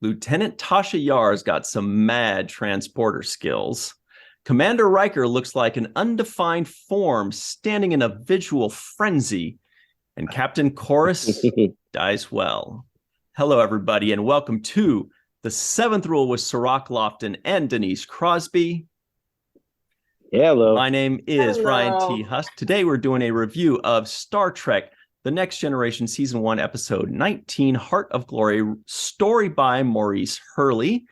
Lieutenant Tasha Yar's got some mad transporter skills. Commander Riker looks like an undefined form standing in a visual frenzy. And Captain Chorus dies well. Hello, everybody, and welcome to The Seventh Rule with Cirroc, Lofton, and Denise Crosby. Hello. My name is Ryan T. Husk. Today we're doing a review of Star Trek The Next Generation Season 1, Episode 19, Heart of Glory, story by Maurice Hurley,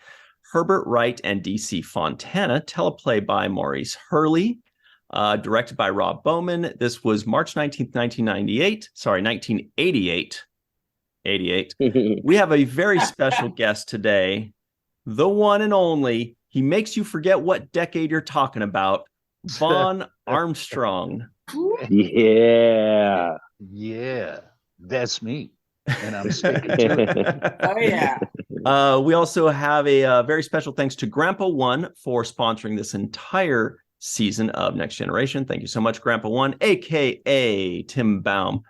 Herbert Wright, and D.C. Fontana, teleplay by Maurice Hurley, directed by Rob Bowman. This was March 19th, 1988. We have a very special guest today, the one and only. He makes you forget what decade you're talking about, Vaughn Armstrong. Yeah, that's me, and I'm sticking to it. Oh yeah. We also have a very special thanks to Grandpa One for sponsoring this entire season of Next Generation. Thank you so much, Grandpa One, aka Tim Baum.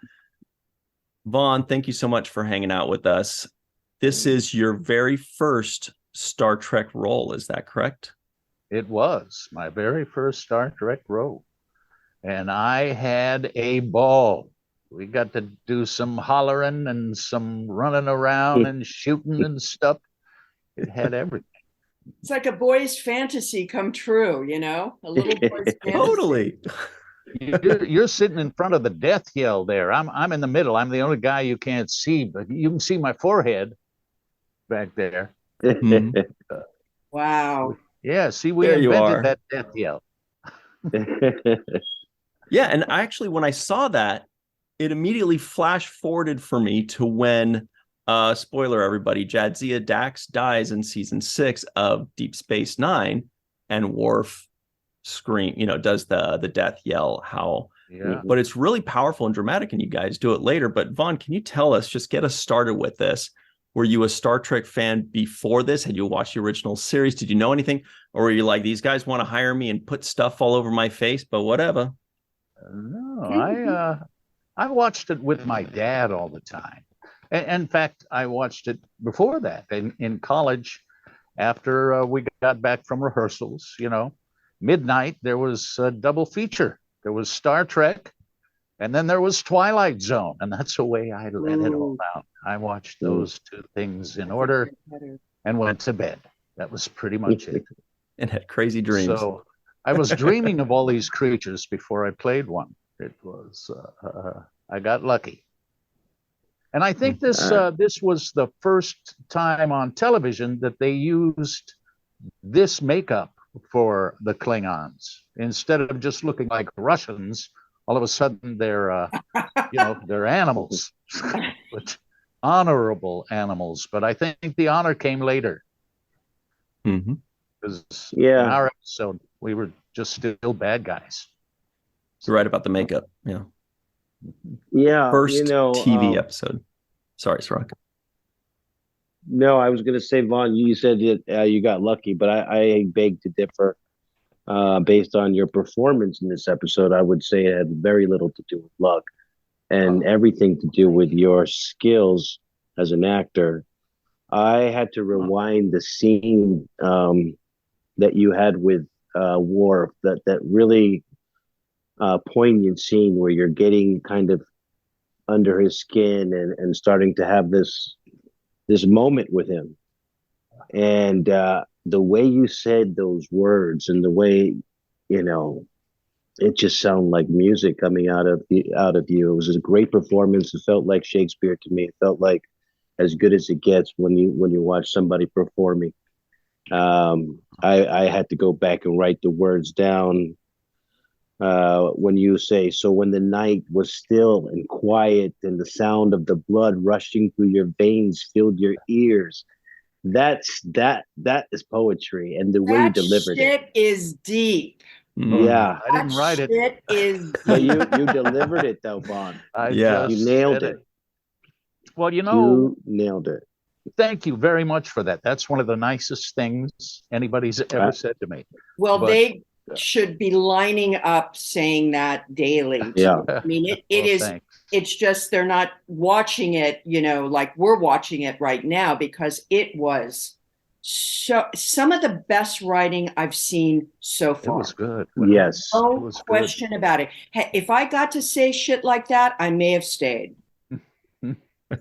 Vaughn, thank you so much for hanging out with us. This is your very first Star Trek role, is that correct? It was my very first Star Trek role, and I had a ball. We got to do some hollering and some running around and shooting and stuff. It had everything. It's like a boy's fantasy come true, you know? A little boy's fantasy. Totally. You're sitting in front of the death yell there. I'm in the middle. I'm the only guy you can't see, but you can see my forehead back there. Wow. Yeah, see, we There you invented are. that death yell. Yeah, and actually, when I saw that, it immediately flash forwarded for me to when, spoiler everybody, Jadzia Dax dies in season 6 of Deep Space Nine, and Worf does the death yell howl. Yeah. But it's really powerful and dramatic, and you guys do it later. But Vaughn, can you tell us, just get us started with this? Were you a Star Trek fan before this? Had you watched the original series? Did you know anything? Or were you like, these guys want to hire me and put stuff all over my face, but whatever? No, I watched it with my dad all the time. In fact, I watched it before that in college. After we got back from rehearsals, midnight, there was a double feature. There was Star Trek, and then there was Twilight Zone, and that's the way I let it all out. I watched those two things in order and went to bed. That was pretty much it. And had crazy dreams. So I was dreaming of all these creatures before I played one. It was, I got lucky. And I think this was the first time on television that they used this makeup for the Klingons. Instead of just looking like Russians, all of a sudden they're animals, but honorable animals. But I think the honor came later. Because in our episode, we were just still bad guys. You're right about the makeup. Yeah. Yeah. First TV episode. Sorry, Cirroc. No, I was going to say, Vaughn, you said that you got lucky, but I beg to differ. Based on your performance in this episode, I would say it had very little to do with luck and everything to do with your skills as an actor. I had to rewind the scene that you had with Worf, that really poignant scene where you're getting kind of under his skin and starting to have this moment with him. And the way you said those words and the way, it just sounded like music coming out of you. It was a great performance. It felt like Shakespeare to me. It felt like as good as it gets when you watch somebody performing. I had to go back and write the words down when you say, so when the night was still and quiet and the sound of the blood rushing through your veins filled your ears. That is poetry, and the way you delivered it. That shit is deep. Yeah, I didn't write it. Shit is deep. But you delivered it though, Vaughn. You nailed it. Well, you nailed it. Thank you very much for that. That's one of the nicest things anybody's ever said to me. Well, they should be lining up saying that daily. Yeah. I mean, it is Thanks. It's just they're not watching it, like we're watching it right now, because it was some of the best writing I've seen so far. It was good. Yes. No question about it. Hey, if I got to say shit like that, I may have stayed.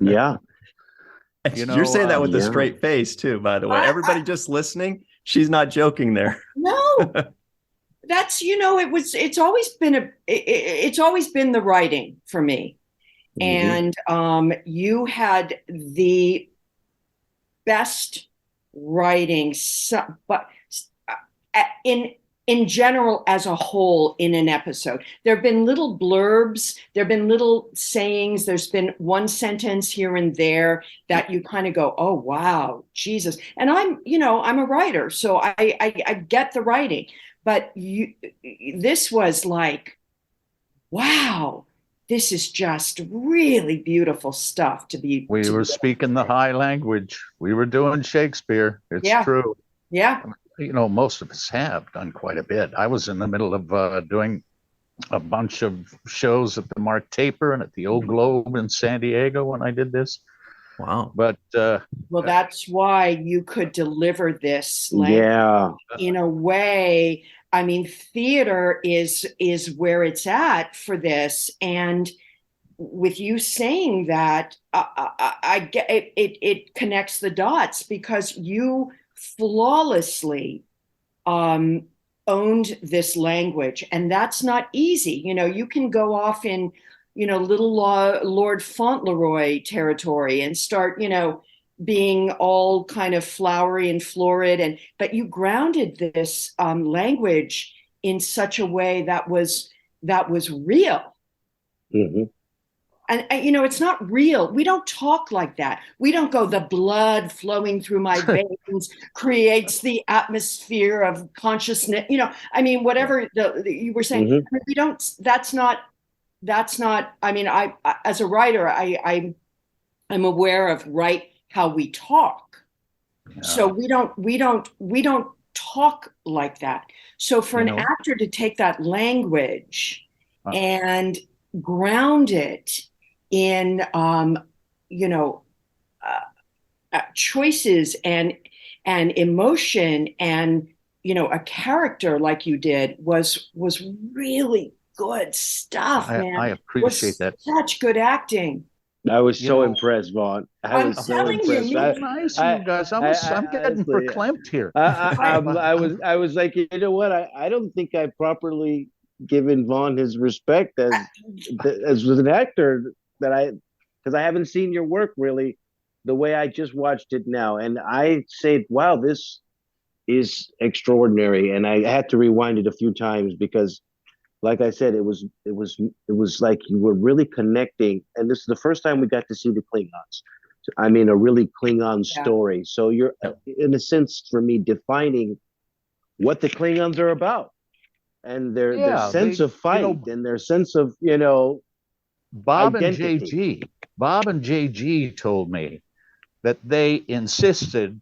Yeah. You're saying that with a yeah. straight face too, by the way. Everybody just listening, she's not joking there. No. That's, it's always been it's always been the writing for me. And you had the best writing, but in general, as a whole, in an episode, there have been little blurbs, there have been little sayings, there's been one sentence here and there that you kind of go, oh wow, Jesus. And I'm a writer, so I get the writing, but this was like, wow, this is just really beautiful stuff to be. We were speaking the high language. We were doing Shakespeare. It's true. Yeah. Most of us have done quite a bit. I was in the middle of doing a bunch of shows at the Mark Taper and at the Old Globe in San Diego when I did this. Wow. But well, that's why you could deliver this in a way. I mean, theater is where it's at for this. And with you saying that, I get it connects the dots, because you flawlessly owned this language. And that's not easy. You can go off in, little Lord Fauntleroy territory and start, being all kind of flowery and florid, but you grounded this language in such a way that was real. Mm-hmm. And it's not real. We don't talk like that. We don't go, the blood flowing through my veins creates the atmosphere of consciousness. Whatever you were saying. Mm-hmm. We don't. That's not. I mean, I as a writer, I'm aware of how we talk. Yeah. So we don't talk like that. So for an actor to take that language and ground it in choices and emotion and a character like you did was really good stuff, man. I appreciate that. Such good acting. I was so impressed, Vaughn. I'm telling you, nice, you guys. I'm getting verklempt here. I was like, you know what? I don't think I properly given Vaughn his respect as an actor, because I haven't seen your work really the way I just watched it now, and I say, wow, this is extraordinary. And I had to rewind it a few times because, like I said, it was like you were really connecting, and this is the first time we got to see the Klingons. I mean, a really Klingon story. So you're, in a sense, for me, defining what the Klingons are about, and their sense of fight and their sense of Bob identity. and JG told me that they insisted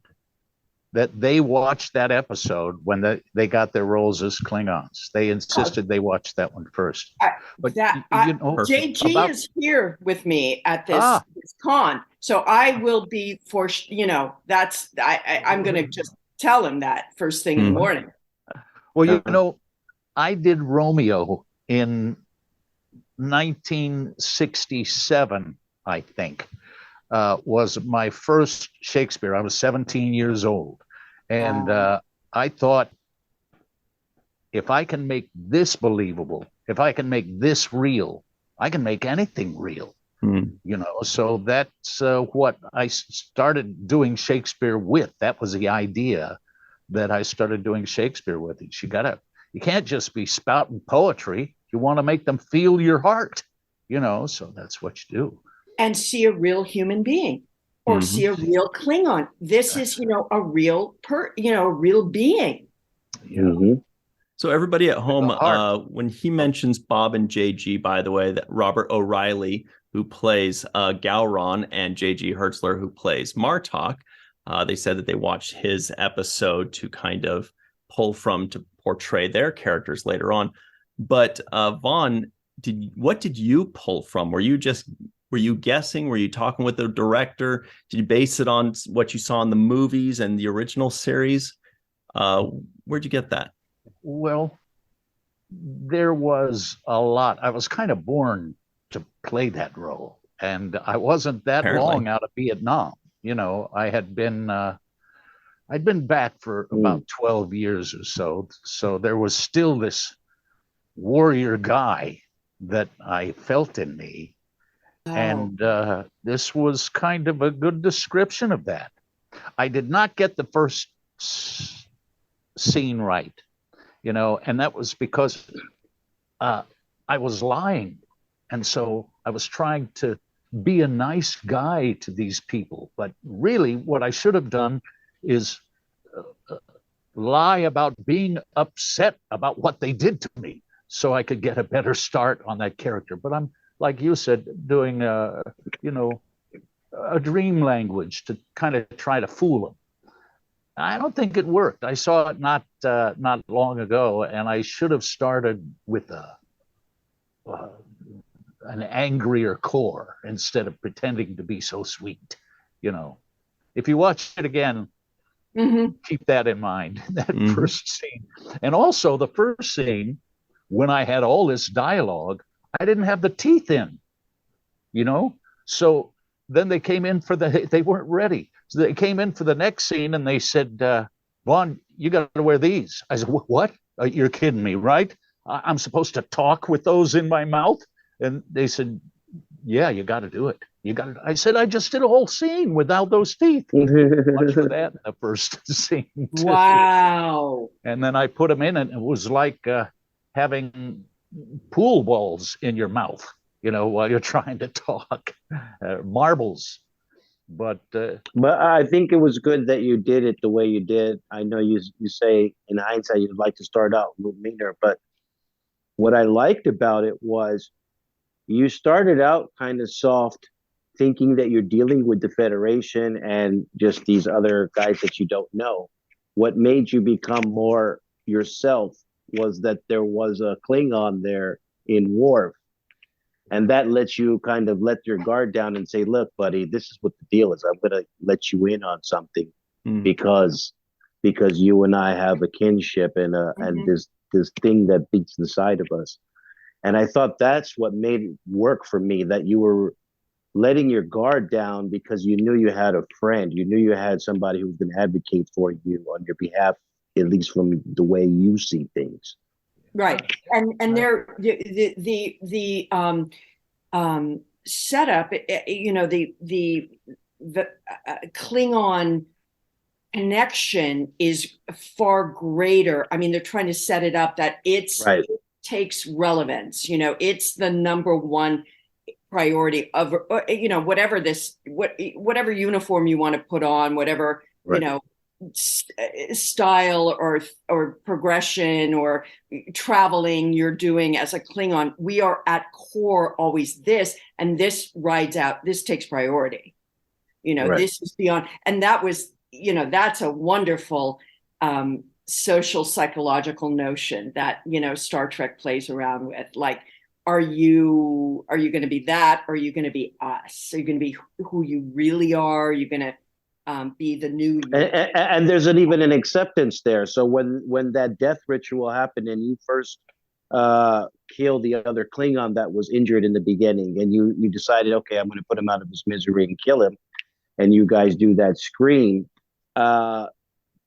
that they watched that episode when they got their roles as Klingons. They insisted they watched that one first. JG is here with me at this con, so I will be forced. I'm going to just tell him that first thing in the morning. Well, I did Romeo in 1967, I think. Was my first Shakespeare. I was 17 years old. And I thought, if I can make this believable, if I can make this real, I can make anything real. So that's what I started doing Shakespeare with. That was the idea that I started doing Shakespeare with. You can't just be spouting poetry. You want to make them feel your heart, so that's what you do. And see a real human being, or see a real Klingon. This is, a real real being. So everybody at home, when he mentions Bob and JG, by the way, that Robert O'Reilly, who plays Gowron, and JG Hertzler, who plays Martok, they said that they watched his episode to kind of pull from to portray their characters later on. But Vaughn, what did you pull from? Were you guessing? Were you talking with the director? Did you base it on what you saw in the movies and the original series? Where'd you get that? Well, there was a lot. I was kind of born to play that role, and I wasn't that long out of Vietnam. You know, I'd been back for about 12 years or so. So there was still this warrior guy that I felt in me. Oh. And this was kind of a good description of that. I did not get the first scene right, you know, and that was because I was lying. And so I was trying to be a nice guy to these people. But really what I should have done is lie about being upset about what they did to me so I could get a better start on that character. But I'm, like you said, doing, you know, a dream language to kind of try to fool them. I don't think it worked. I saw it not long ago, and I should have started with an angrier core instead of pretending to be so sweet. You know, if you watch it again, keep that in mind, that first scene. And also the first scene, when I had all this dialogue, I didn't have the teeth in, you know? So then they came in they weren't ready. So they came in for the next scene and they said, Vaughn, you got to wear these. I said, what? You're kidding me, right? I'm supposed to talk with those in my mouth? And they said, yeah, you got to do it. You got to. I said, I just did a whole scene without those teeth. Much for that in the first scene. Too. Wow. And then I put them in, and it was like having pool balls in your mouth, you know, while you're trying to talk, marbles. But I think it was good that you did it the way you did. I know you say in hindsight you'd like to start out a little meaner, but what I liked about it was you started out kind of soft, thinking that you're dealing with the Federation and just these other guys that you don't know. What made you become more yourself was that there was a Klingon there in Worf. And that lets you kind of let your guard down and say, look, buddy, this is what the deal is. I'm going to let you in on something because you and I have a kinship and this thing that beats inside of us. And I thought that's what made it work for me, that you were letting your guard down because you knew you had a friend. You knew you had somebody who was going to advocate for you on your behalf, at least from the way you see things. Right. And there, the setup, you know, the Klingon connection is far greater. I mein, they're trying to set it up that it takes relevance. You know, it's the number one priority of, you know, whatever uniform you want to put on, whatever, you know, style or progression or traveling you're doing as a Klingon, we are at core always this, and this rides out, this takes priority, you know, this is beyond. And that was, you know, that's a wonderful social psychological notion that, you know, Star Trek plays around with. Like, are you going to be that, or are you going to be us? Are you going to be who you really are? Are you going to be the new you? And there's even an acceptance there. So when that death ritual happened and you first killed the other Klingon that was injured in the beginning, and you decided, okay, I'm going to put him out of his misery and kill him, and you guys do that scream,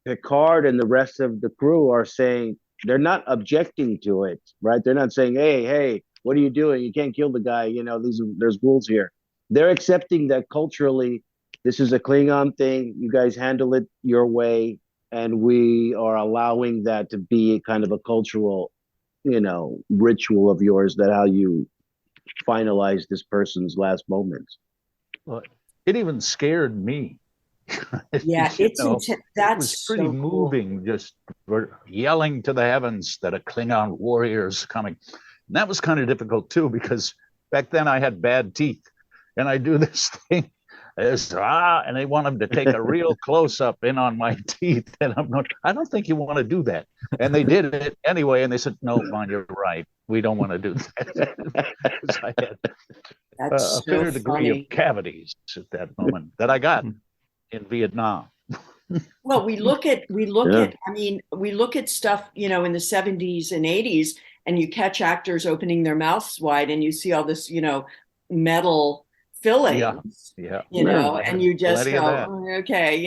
Picard and the rest of the crew are saying, they're not objecting to it, right? They're not saying, hey, what are you doing? You can't kill the guy. You know, there's rules here. They're accepting that culturally, this is a Klingon thing. You guys handle it your way, and we are allowing that to be kind of a cultural, you know, ritual of yours, that how you finalize this person's last moments. Well, it even scared me. Yeah, that's it was pretty moving. Cool. Just yelling to the heavens that a Klingon warrior is coming. And that was kind of difficult too, because back then I had bad teeth, and I do this thing And they want him to take a real close up in on my teeth, and I don't think you want to do that. And they did it anyway, and they said, no, Vaughn, you're right, we don't want to do that. I had a fair degree of cavities at that moment that I got in Vietnam. Well, we look at stuff, in the 70s and 80s, and you catch actors opening their mouths wide, and you see all this, metal fillings, and you just go, okay,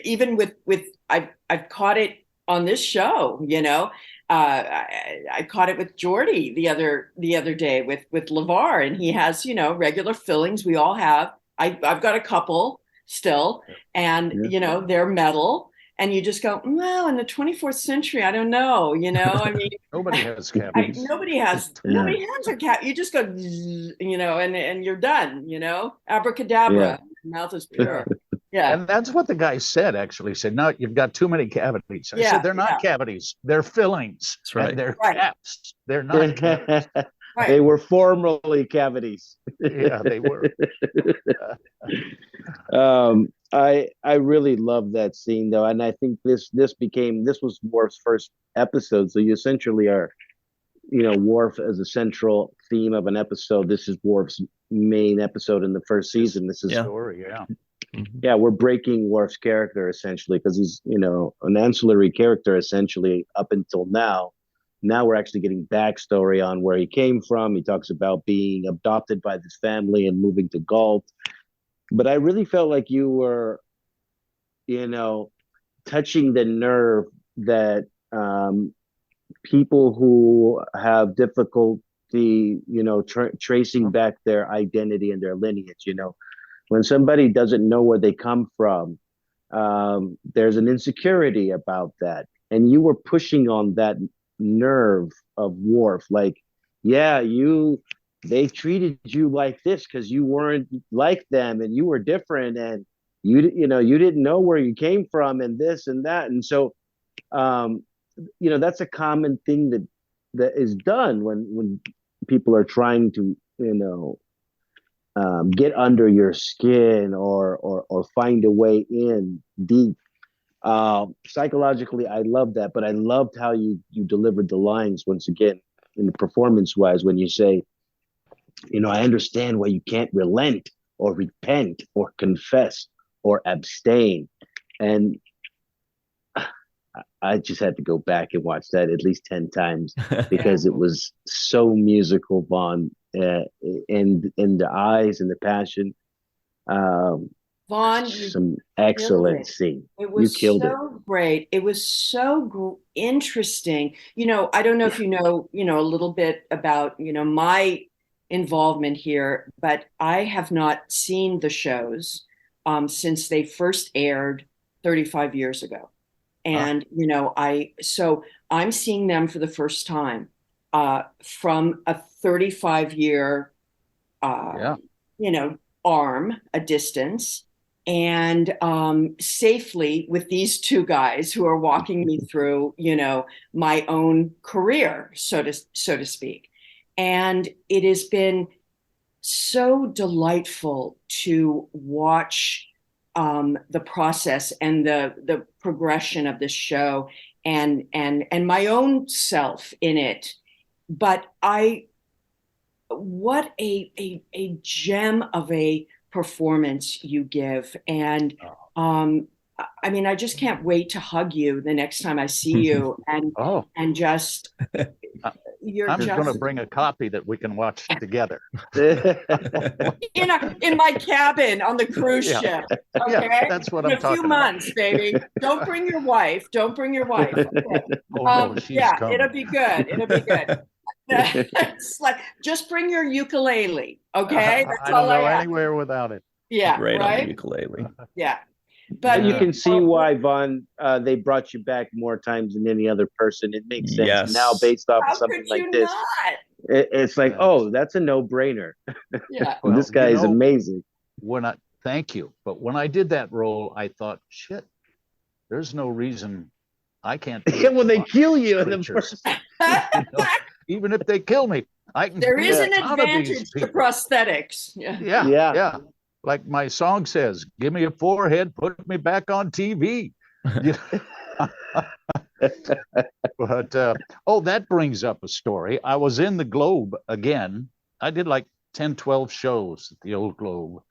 even with I've caught it on this show, I caught it with Geordie the other day with LeVar, and he has, regular fillings. We all have. I've got a couple still, and they're metal, and you just go, well, in the 24th century, I don't know, I mean, nobody has cavities. Nobody has a cat. You just go, and you're done, abracadabra, your mouth is pure. Yeah. And that's what the guy said, actually. He said, no, you've got too many cavities. I said, they're not cavities, they're fillings. That's right. And they're caps. They're not cavities. Right. They were formerly cavities. Yeah, they were. I really love that scene though, and I think this was Worf's first episode. So you essentially are, Worf as a central theme of an episode. This is Worf's main episode in the first season. This is story, yeah, we're breaking Worf's character essentially because he's an ancillary character essentially up until now. Now we're actually getting backstory on where he came from. He talks about being adopted by this family and moving to Galt. But I really felt like you were, touching the nerve that people who have difficulty, tracing back their identity and their lineage, when somebody doesn't know where they come from, there's an insecurity about that. And you were pushing on that nerve of Worf, like, they treated you like this because you weren't like them and you were different, and you didn't know where you came from, and this and that. And so that's a common thing that is done when people are trying to get under your skin or find a way in deep. Psychologically, I love that, but I loved how you delivered the lines once again in the performance wise when you say, I understand why you can't relent or repent or confess or abstain. And I just had to go back and watch that at least 10 times because it was so musical, Vaughn, and the eyes and the passion. Vaughn, some excellent scene. It was so great. It was so interesting. I don't know if you know a little bit about, my involvement here, but I have not seen the shows since they first aired 35 years ago. And, I'm seeing them for the first time from a 35-year, arm, a distance. And safely with these two guys who are walking me through, my own career, so to speak. And it has been so delightful to watch the process and the progression of this show and my own self in it. But what a gem of a performance you give. And I just can't wait to hug you the next time I see you and just I'm just going to bring a copy that we can watch together in my cabin on the cruise ship. Okay, that's what I'm talking about. In a few months, baby. Don't bring your wife. Okay. No, it'll be good. It's like, just bring your ukulele, okay? That's I don't know anywhere without it. Yeah, great right? on the ukulele. Yeah. But you can see why, Vaughn, they brought you back more times than any other person. It makes sense now based off of something like this. It's like, that's a no-brainer. Yeah. Well, this guy is amazing. Thank you. But when I did that role, I thought, shit, there's no reason I can't. When they kill you in the first. Even if they kill me, I can. There is an advantage to prosthetics. Yeah. like my song says, give me a forehead, put me back on TV. But that brings up a story. I was in the Globe again. I did like 10, 12 shows at the old Globe.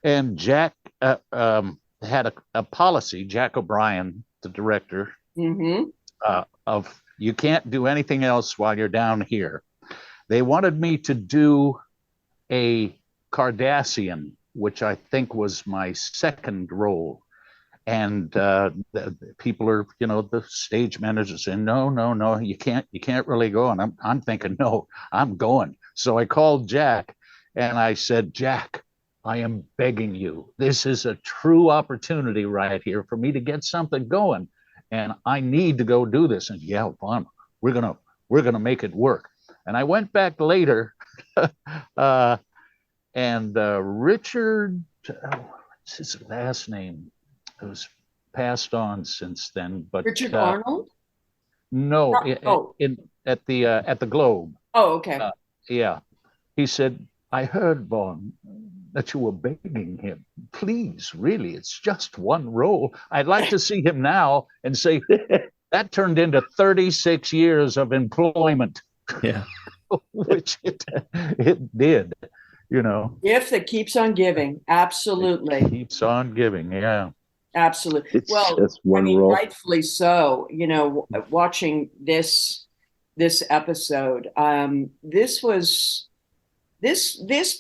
And Jack had a policy, Jack O'Brien, the director, of you can't do anything else while you're down here. They wanted me to do a Cardassian, which I think was my second role. And the people are, the stage managers saying, no, you can't really go. And I'm thinking, no, I'm going. So I called Jack and I said, Jack, I am begging you. This is a true opportunity right here for me to get something going. And I need to go do this. And yeah, Vaughn, we're gonna make it work. And I went back later, and Richard, what's his last name? Who's passed on since then? But Richard Arnold? No, at the Globe. Oh, okay. Yeah, he said, I heard, Vaughn, that you were begging him. Please, really, it's just one role. I'd like to see him now and say, that turned into 36 years of employment. Yeah. Which it did, Gift that keeps on giving. Absolutely. It keeps on giving, yeah. Absolutely. It's just one role. Rightfully so. Watching this episode, this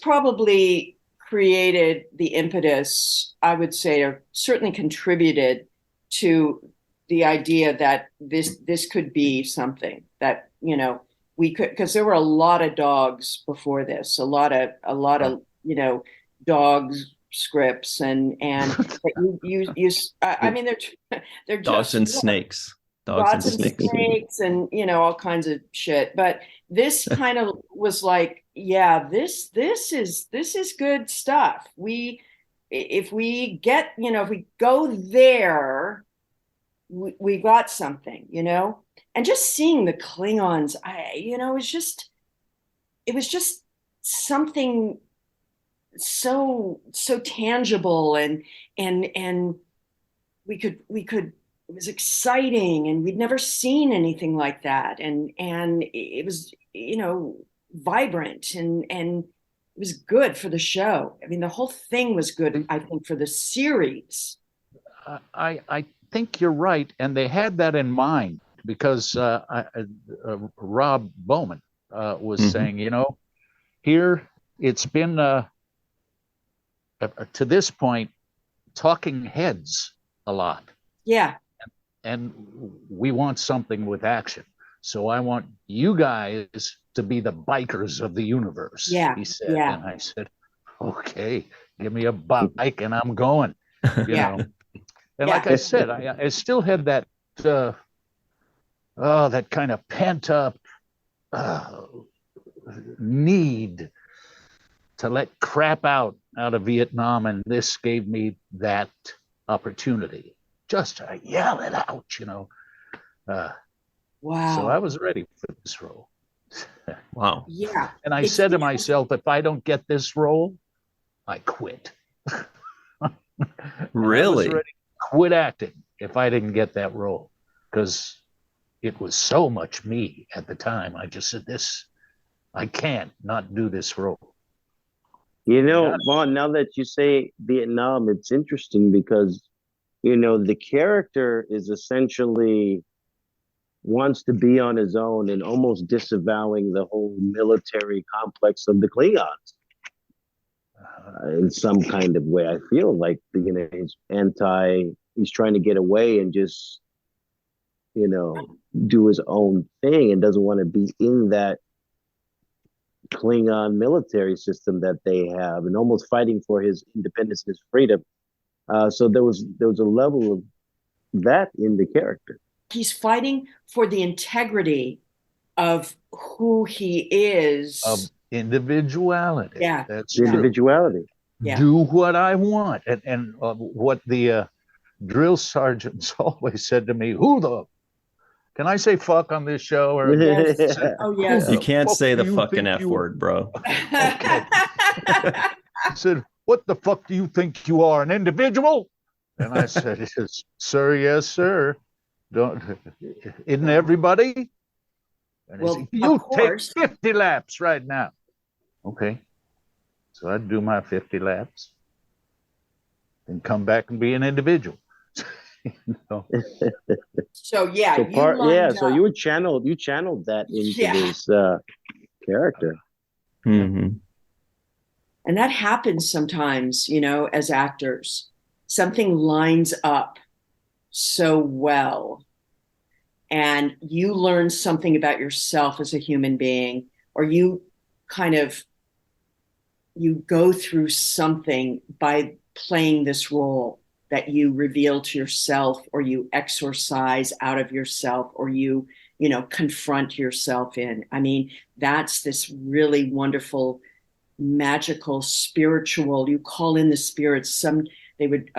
probably created the impetus, I would say, or certainly contributed to the idea that this could be something that we could, because there were a lot of dogs before this, a lot of dogs scripts and I mean they're dogs just and snakes. Dogs and snakes and all kinds of shit. But this kind of was like, yeah, this is good stuff. If we go there, we got something, and just seeing the Klingons, it was just something so tangible and we could it was exciting, and we'd never seen anything like that, and it was vibrant and it was good for the show. I mean, the whole thing was good, I think, for the series. I think you're right, and they had that in mind because Rob Bowman was saying, here it's been to this point talking heads a lot. Yeah. And we want something with action. So I want you guys to be the bikers of the universe, he said. Yeah. And I said, okay, give me a bike and I'm going, know. And like I said, I still had that, that kind of pent up need to let crap out of Vietnam. And this gave me that opportunity. Just to yell it out, Wow. So I was ready for this role. Wow. Yeah. And I said to myself, if I don't get this role, I quit. Really? I was ready to quit acting if I didn't get that role, because it was so much me at the time. I just said, I can't not do this role. Vaughn, now that you say Vietnam, it's interesting because the character is essentially wants to be on his own and almost disavowing the whole military complex of the Klingons in some kind of way. I feel like, he's trying to get away and just, do his own thing and doesn't want to be in that Klingon military system that they have, and almost fighting for his independence and his freedom. So there was a level of that in the character. He's fighting for the integrity of who he is. Of individuality. Yeah. That's individuality. Yeah. Do what I want. And what the drill sergeants always said to me, can I say fuck on this show? Or yes. Oh, yes. You can't say the fucking F word, bro. Okay. I said, what the fuck do you think you are, an individual? And I said, sir, yes, sir. Isn't everybody? And he said, you take 50 laps right now. Okay. So I'd do my 50 laps and come back and be an individual. So yeah, so you channeled that into this character. Mm-hmm. And that happens sometimes, as actors. Something lines up so well, and you learn something about yourself as a human being, or you go through something by playing this role that you reveal to yourself, or you exorcise out of yourself, or you confront yourself in. I mean, that's this really wonderful, magical, spiritual, you call in the spirits. I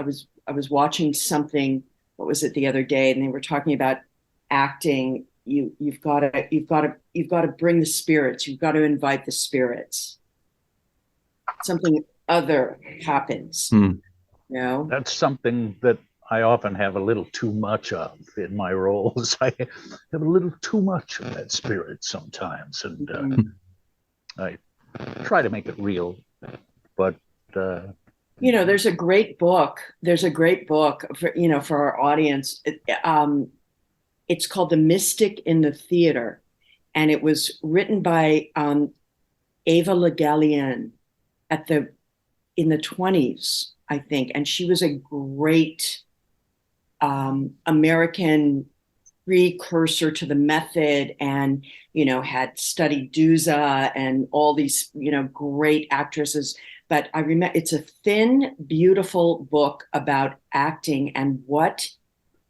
was watching something, what was it, the other day, and they were talking about acting. You've got to bring the spirits. You've got to invite the spirits. Something other happens. That's something that I often have a little too much of in my roles. I have a little too much of that spirit sometimes, and I try to make it real. But there's a great book. For our audience. It's called The Mystic in the Theater, and it was written by Ava Le Gallienne in the 1920s, I think, and she was a great American precursor to the method, and had studied Duza and all these great actresses. But I remember, it's a thin, beautiful book about acting and what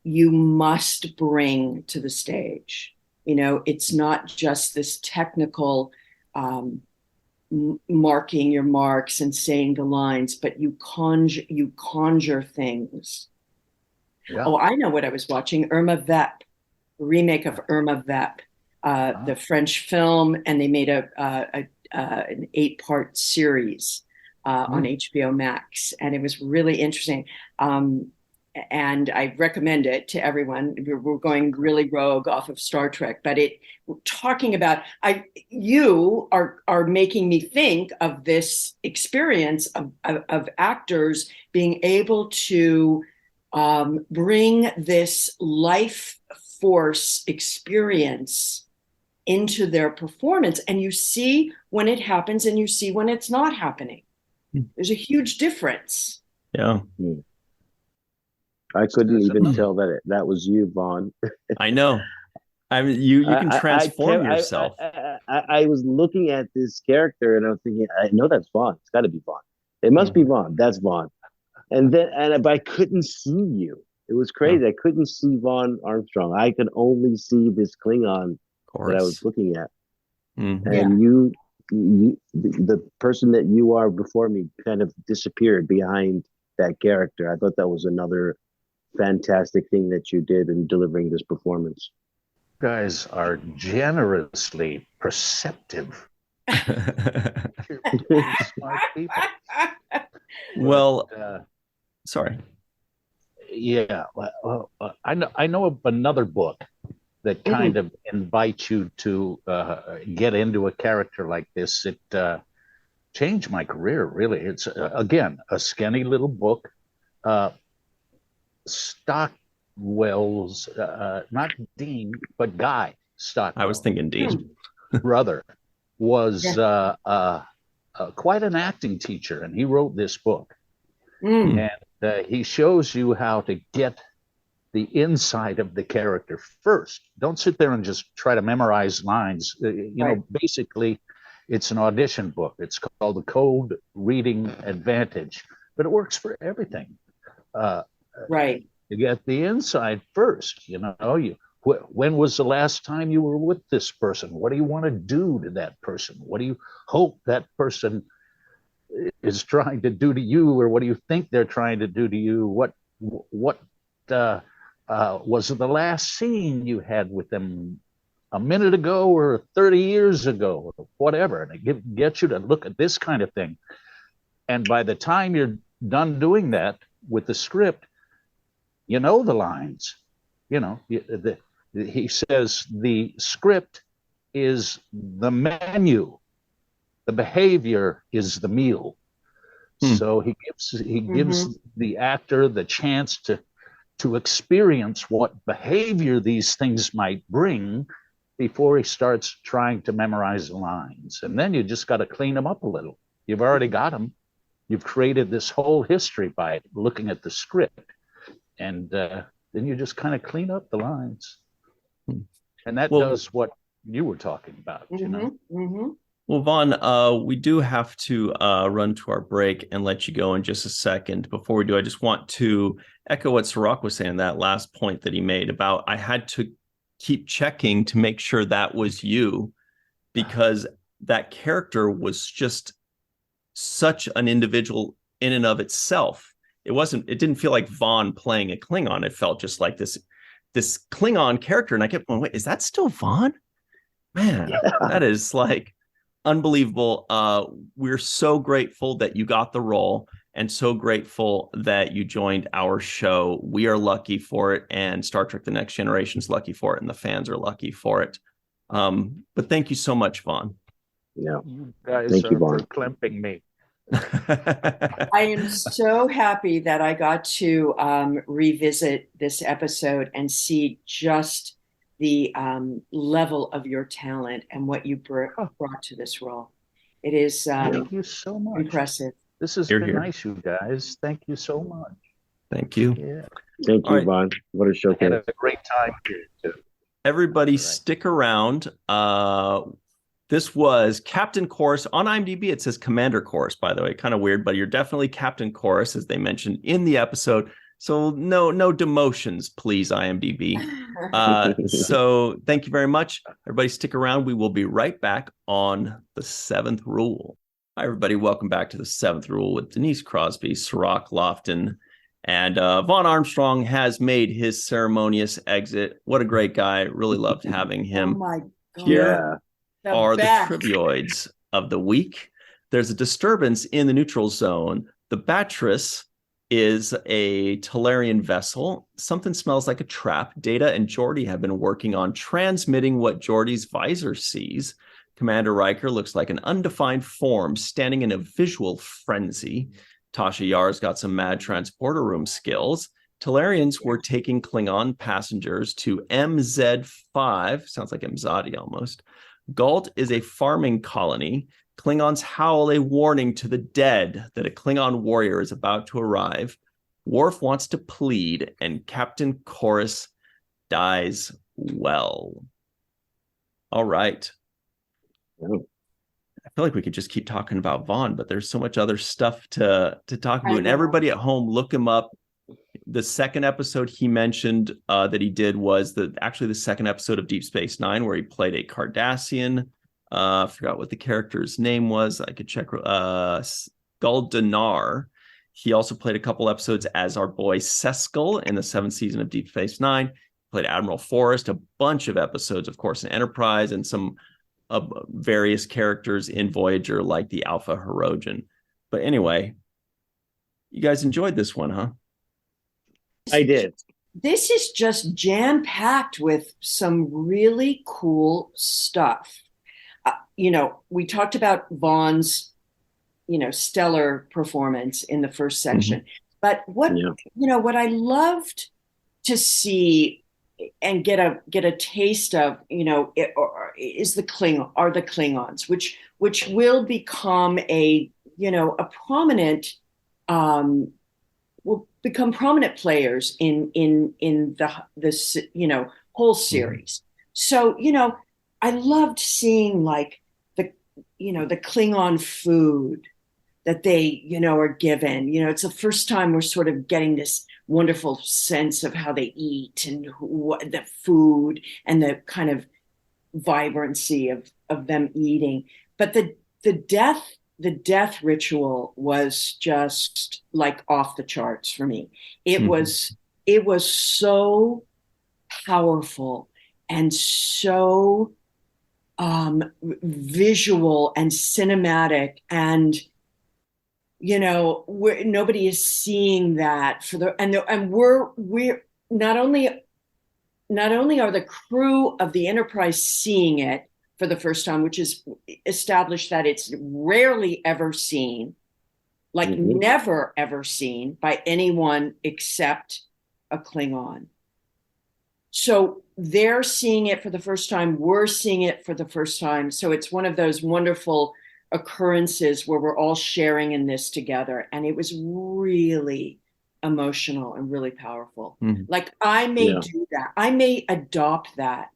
you must bring to the stage. It's not just this technical marking your marks and saying the lines, but you conjure things. Yeah. Oh, I know what I was watching. Irma Vep, remake of Irma Vep, the French film, and they made an 8-part series on HBO Max, and it was really interesting. And I recommend it to everyone. We're going really rogue off of Star Trek, but talking about, you are making me think of this experience of actors being able to bring this life force experience into their performance, and you see when it happens and you see when it's not happening. There's a huge difference. Yeah. I couldn't even tell that was you, Vaughn. I know. I mean, you can transform yourself. I was looking at this character and I was thinking, I know that's Vaughn. It's got to be Vaughn. It must be Vaughn. That's Vaughn. But I couldn't see you. It was crazy. I couldn't see Vaughn Armstrong. I could only see this Klingon that I was looking at. And the person that you are before me kind of disappeared behind that character. I thought that was another fantastic thing that you did in delivering this performance. You guys are generously perceptive. Smart people. Well, sorry. Yeah, I know of another book that kind of invites you to get into a character like this. It changed my career, really. It's again a skinny little book. Stockwell's, not Dean, but Guy Stockwell. I was thinking Dean. Brother was quite an acting teacher, and he wrote this book. And he shows you how to get the inside of the character first. Don't sit there and just try to memorize lines. Basically, it's an audition book. It's called the Code Reading Advantage, but it works for everything. Right. You get the inside first. When was the last time you were with this person? What do you want to do to that person? What do you hope that person is trying to do to you, or what do you think they're trying to do to you? What was the last scene you had with them a minute ago or 30 years ago or whatever? And it gets you to look at this kind of thing. And by the time you're done doing that with the script, you know the lines. You know, he says the script is the menu, the behavior is the meal. So he gives the actor the chance to experience what behavior these things might bring before he starts trying to memorize the lines. And then you just got to clean them up a little. You've already got them. You've created this whole history by looking at the script. And then you just kind of clean up the lines. And that does what you were talking about, you know? Well, Vaughn, we do have to run to our break and let you go in just a second. Before we do, I just want to echo what Cirroc was saying, that last point that he made about I had to keep checking to make sure that was you, because that character was just such an individual in and of itself. It didn't feel like Vaughn playing a Klingon. It felt just like this Klingon character. And I kept going, wait, is that still Vaughn? Man, that is like unbelievable. We're so grateful that you got the role and so grateful that you joined our show. We are lucky for it, and Star Trek The Next Generation is lucky for it, and the fans are lucky for it. But thank you so much, Vaughn. Yeah. You guys thank you, Vaughn, for clamping me. I am so happy that I got to revisit this episode and see just the level of your talent and what you brought to this role. It is thank you so much. Impressive. This has been nice, you guys. Thank you so much. Thank you. Yeah. Thank you, Vaughn. What a showcase. I had a great time here, too. Everybody stick around. This was Captain Chorus. On IMDb, it says Commander Chorus, by the way. Kind of weird, but you're definitely Captain Chorus, as they mentioned in the episode. So no demotions, please, IMDb. So thank you very much. Everybody stick around. We will be right back on The Seventh Rule. Hi, everybody. Welcome back to The Seventh Rule with Denise, Crosby, Cirroc, Lofton, and Vaughn Armstrong has made his ceremonious exit. What a great guy. Really loved having him. Oh, my God. Here are the best. trivioids of the week. There's a disturbance in the neutral zone. The Batris is a Tellurian vessel. Something smells like a trap. Data and Geordi have been working on transmitting what Geordi's visor sees. Commander Riker looks like an undefined form standing in a visual frenzy. Tasha Yar's got some mad transporter room skills. Tellurians were taking Klingon passengers to MZ5. Sounds like Mzadi almost. Galt is a farming colony. Klingons howl a warning to the dead that a Klingon warrior is about to arrive. Worf wants to plead, and Captain Chorus dies well. All right. I feel like we could just keep talking about Vaughn, but there's so much other stuff to talk about. And everybody at home, look him up. The second episode he mentioned that he did was actually the second episode of Deep Space Nine, where he played a Cardassian. I forgot what the character's name was. I could check. Guldanar. He also played a couple episodes as our boy Segal in the 7th season of Deep Space Nine. Played Admiral Forrest, a bunch of episodes, of course, in Enterprise, and some various characters in Voyager, like the Alpha Hirogen. But anyway, you guys enjoyed this one, huh? I did. This is just jam-packed with some really cool stuff. We talked about Vaughn's, stellar performance in the first section. But what I loved to see and get a taste of, is the Klingons, which will become will become prominent players in this whole series. So I loved seeing like the Klingon food that they are given. It's the first time we're sort of getting this wonderful sense of how they eat and what the food and the kind of vibrancy of them eating. But the death ritual was just like off the charts for me. It was so powerful and so visual and cinematic, and nobody is seeing that and we're not only are the crew of the Enterprise seeing it for the first time, which is established that it's rarely ever seen, like never ever seen by anyone except a Klingon. So they're seeing it for the first time. We're seeing it for the first time. So it's one of those wonderful occurrences where we're all sharing in this together. And it was really emotional and really powerful. Mm-hmm. Like I may do that. I may adopt that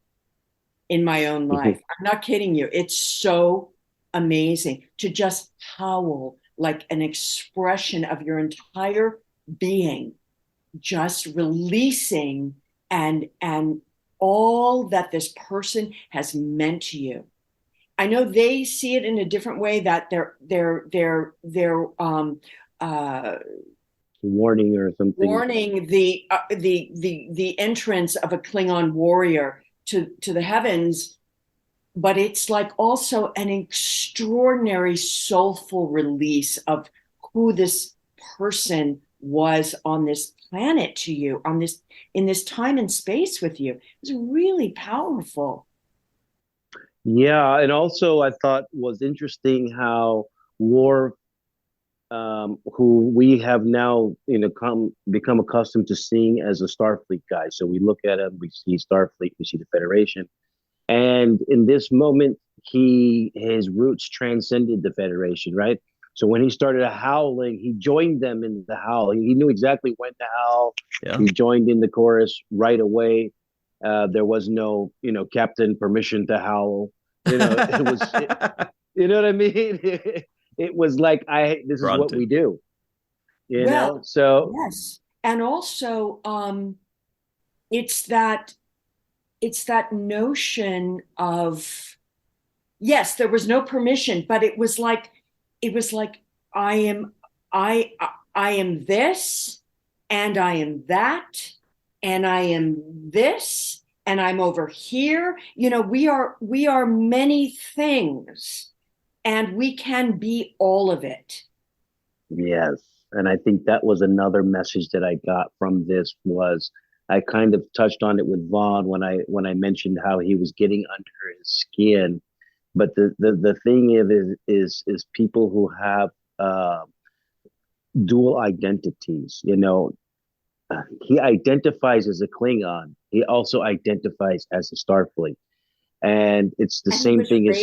in my own life. I'm not kidding you. It's so amazing to just howl like an expression of your entire being, just releasing and all that this person has meant to you. I know they see it in a different way, that they're warning or something. Warning the entrance of a Klingon warrior to the heavens, but it's like also an extraordinary soulful release of who this person was on this planet to you, in this time and space with you. It was really powerful. Yeah, and also I thought was interesting how Worf, who we have now become accustomed to seeing as a Starfleet guy. So we look at him, we see Starfleet, we see the Federation, and in this moment, his roots transcended the Federation, right? So when he started howling, he joined them in the howl. He knew exactly when to howl. Yeah. He joined in the chorus right away. There was no, captain permission to howl. It was, you know what I mean? It was like, this is what we do, so. Yes. And also, it's that notion of, yes, there was no permission, but it was like, I am this, and I am that, and I am this, and I'm over here. We are many things, and we can be all of it. Yes. And I think that was another message that I got from this. Was I kind of touched on it with Vaughn when I mentioned how he was getting under his skin. But the thing is people who have dual identities. He identifies as a Klingon. He also identifies as a Starfleet, and it's the same thing as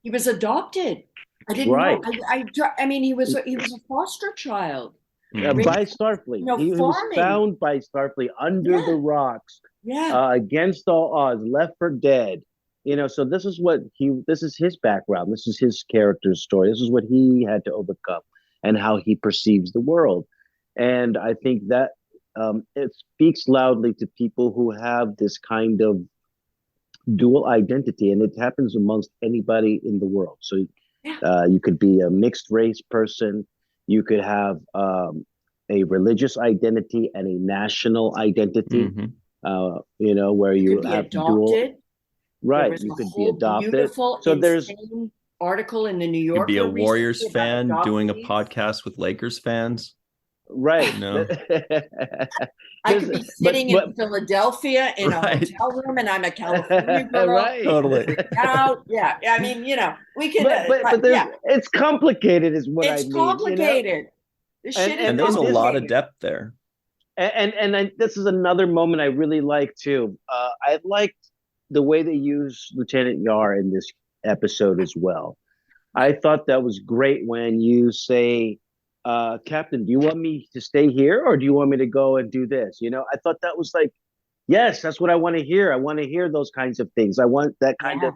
he was adopted. I didn't know. I mean, he was a foster child by Starfleet. He was found by Starfleet under the rocks, against all odds, left for dead. So this is his background. This is his character's story. This is what he had to overcome and how he perceives the world. And I think that it speaks loudly to people who have this kind of dual identity, and it happens amongst anybody in the world. So you could be a mixed race person. You could have a religious identity and a national identity, where you have adopted. Right, you could be adopted. So there's article in the New Yorker. You could be a Warriors fan doing a podcast with Lakers fans. Right. No. I could be sitting in Philadelphia in a hotel room, and I'm a California girl. Right. Totally. Out. Yeah. I mean, we can. But it's complicated, is what I mean. It's complicated. This shit is and there's a lot of depth there. And this is another moment I really like too. I liked the way they used Lieutenant Yar in this episode as well. I thought that was great when you say, Captain, do you want me to stay here, or do you want me to go and do this? I thought that was like, yes, that's what I want to hear. I want to hear those kinds of things. I want that kind of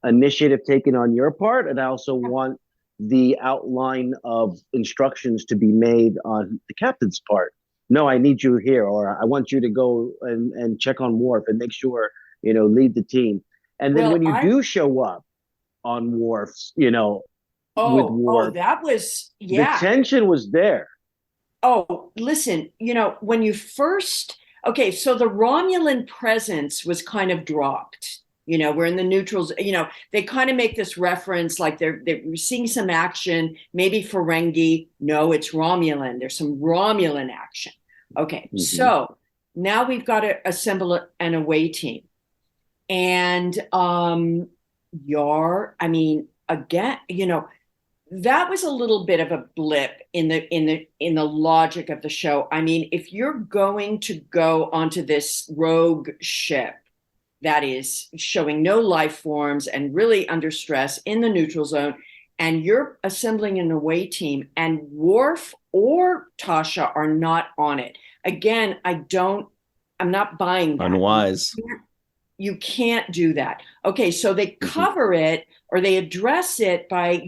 initiative taken on your part. And I also want the outline of instructions to be made on the captain's part. No, I need you here, or I want you to go and check on Worf and make sure, lead the team. And then when you do show up on Worf's, with Worf, that was, the tension was there. Oh, listen, when you first, so the Romulan presence was kind of dropped. We're in the neutrals. They kind of make this reference like they're seeing some action, maybe Ferengi. No, it's Romulan. There's some Romulan action. Okay, so now we've got to assemble an away team. And Yar, again, that was a little bit of a blip in the logic of the show. If you're going to go onto this rogue ship that is showing no life forms and really under stress in the neutral zone, and you're assembling an away team, and Worf or Tasha are not on it. Again, I'm not buying that. Unwise. You can't do that. Okay, so they cover it, or they address it by,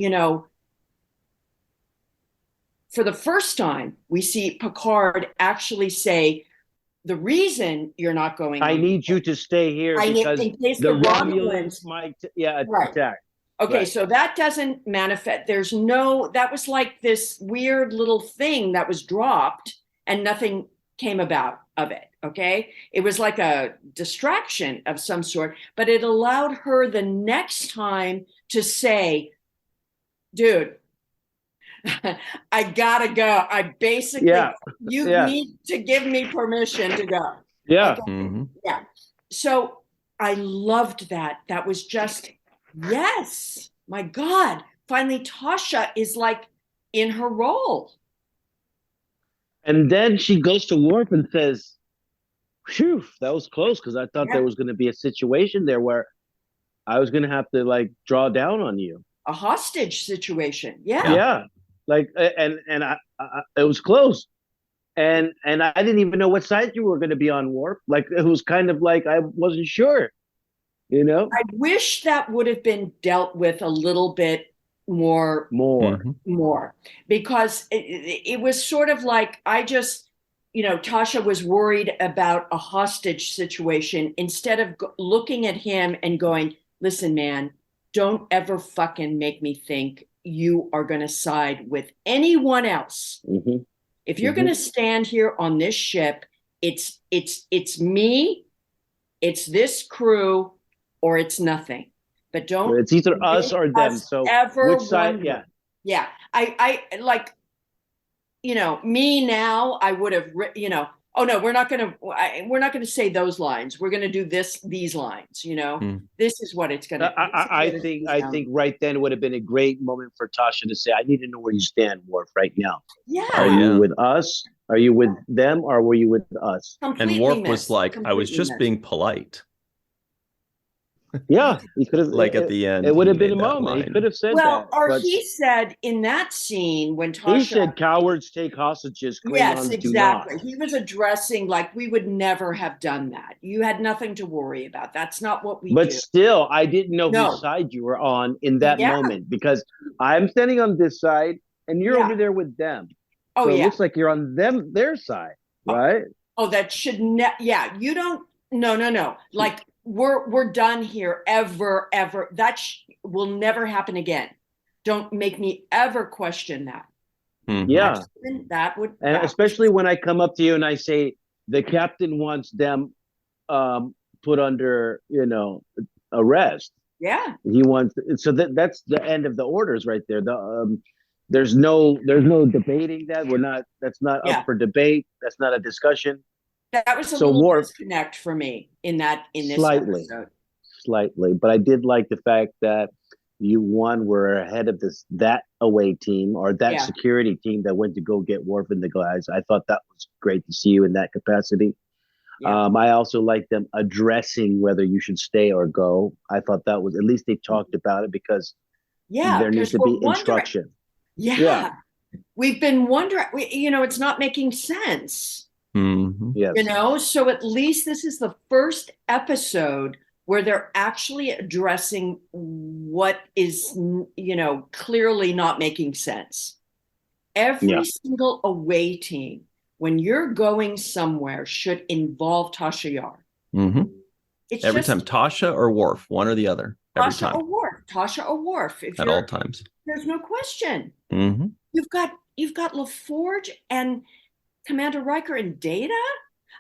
for the first time, we see Picard actually say, the reason you're not going, I need you to stay here because in case the Romulans might attack. Okay, so that doesn't manifest. That was like this weird little thing that was dropped and nothing came about of it. Okay, it was like a distraction of some sort, but it allowed her the next time to say, dude, I gotta go. I basically, you need to give me permission to go. Yeah. Okay? Yeah. So I loved that. That was just, yes, my God. Finally, Tasha is like in her role. And then she goes to Worf and says, phew, that was close, because I thought there was going to be a situation there where I was going to have to like draw down on you. A hostage situation. Yeah. Like, and I it was close. And I didn't even know what side you were going to be on, Worf. Like, it was kind of like, I wasn't sure, I wish that would have been dealt with a little bit more, because it was sort of like, Tasha was worried about a hostage situation instead of looking at him and going, listen, man, don't ever fucking make me think you are going to side with anyone else. If you're going to stand here on this ship, it's me, it's this crew, or it's nothing. But don't. It's either us or them. So which side? Wonder. Yeah. I like, me now. I would have, oh no, we're not going to say those lines. We're going to do these lines. This is what it's going to. I think right then would have been a great moment for Tasha to say, "I need to know where you stand, Worf, right now. Yeah, are you with us? Are you with them? Or were you with us?" And Worf was like, "I was just being polite." Yeah, he could have, like at the end. It would have been a moment. He could have said that. Or he said in that scene when Tasha, he said, "Cowards take hostages." Yes, exactly. He was addressing like we would never have done that. You had nothing to worry about. That's not what we do. But still, I didn't know whose side you were on in that moment, because I'm standing on this side and you're over there with them. So it looks like you're on their side, right? Oh, that should you don't. No. Like. We're done here ever. That will never happen again. Don't make me ever question that. Yeah. That would. And especially when I come up to you and I say, the captain wants them put under, arrest. Yeah. He wants, so that's the end of the orders right there. There's no debating that. That's not up for debate. That's not a discussion. That was a little disconnect for me in this episode. Slightly, but I did like the fact that you were ahead of that away team or that security team that went to go get Worf and the guys. I thought that was great to see you in that capacity. Yeah. I also like them addressing whether you should stay or go. I thought that was, at least they talked about it, because there needs to be instruction. Yeah. We've been wondering, it's not making sense. Yes. So at least this is the first episode where they're actually addressing what is, clearly not making sense. Every single away team, when you're going somewhere, should involve Tasha Yar. Every time, Tasha or Worf, one or the other. Tasha or Worf. At all times. There's no question. You've got LaForge and Commander Riker and Data.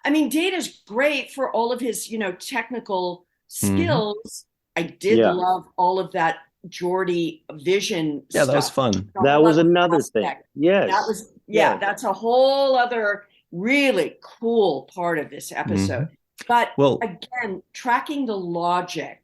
I mean, Data's great for all of his, technical skills. I did love all of that Geordie vision stuff. That was fun. That was another thing. Yes. That was, that's a whole other really cool part of this episode. But again, tracking the logic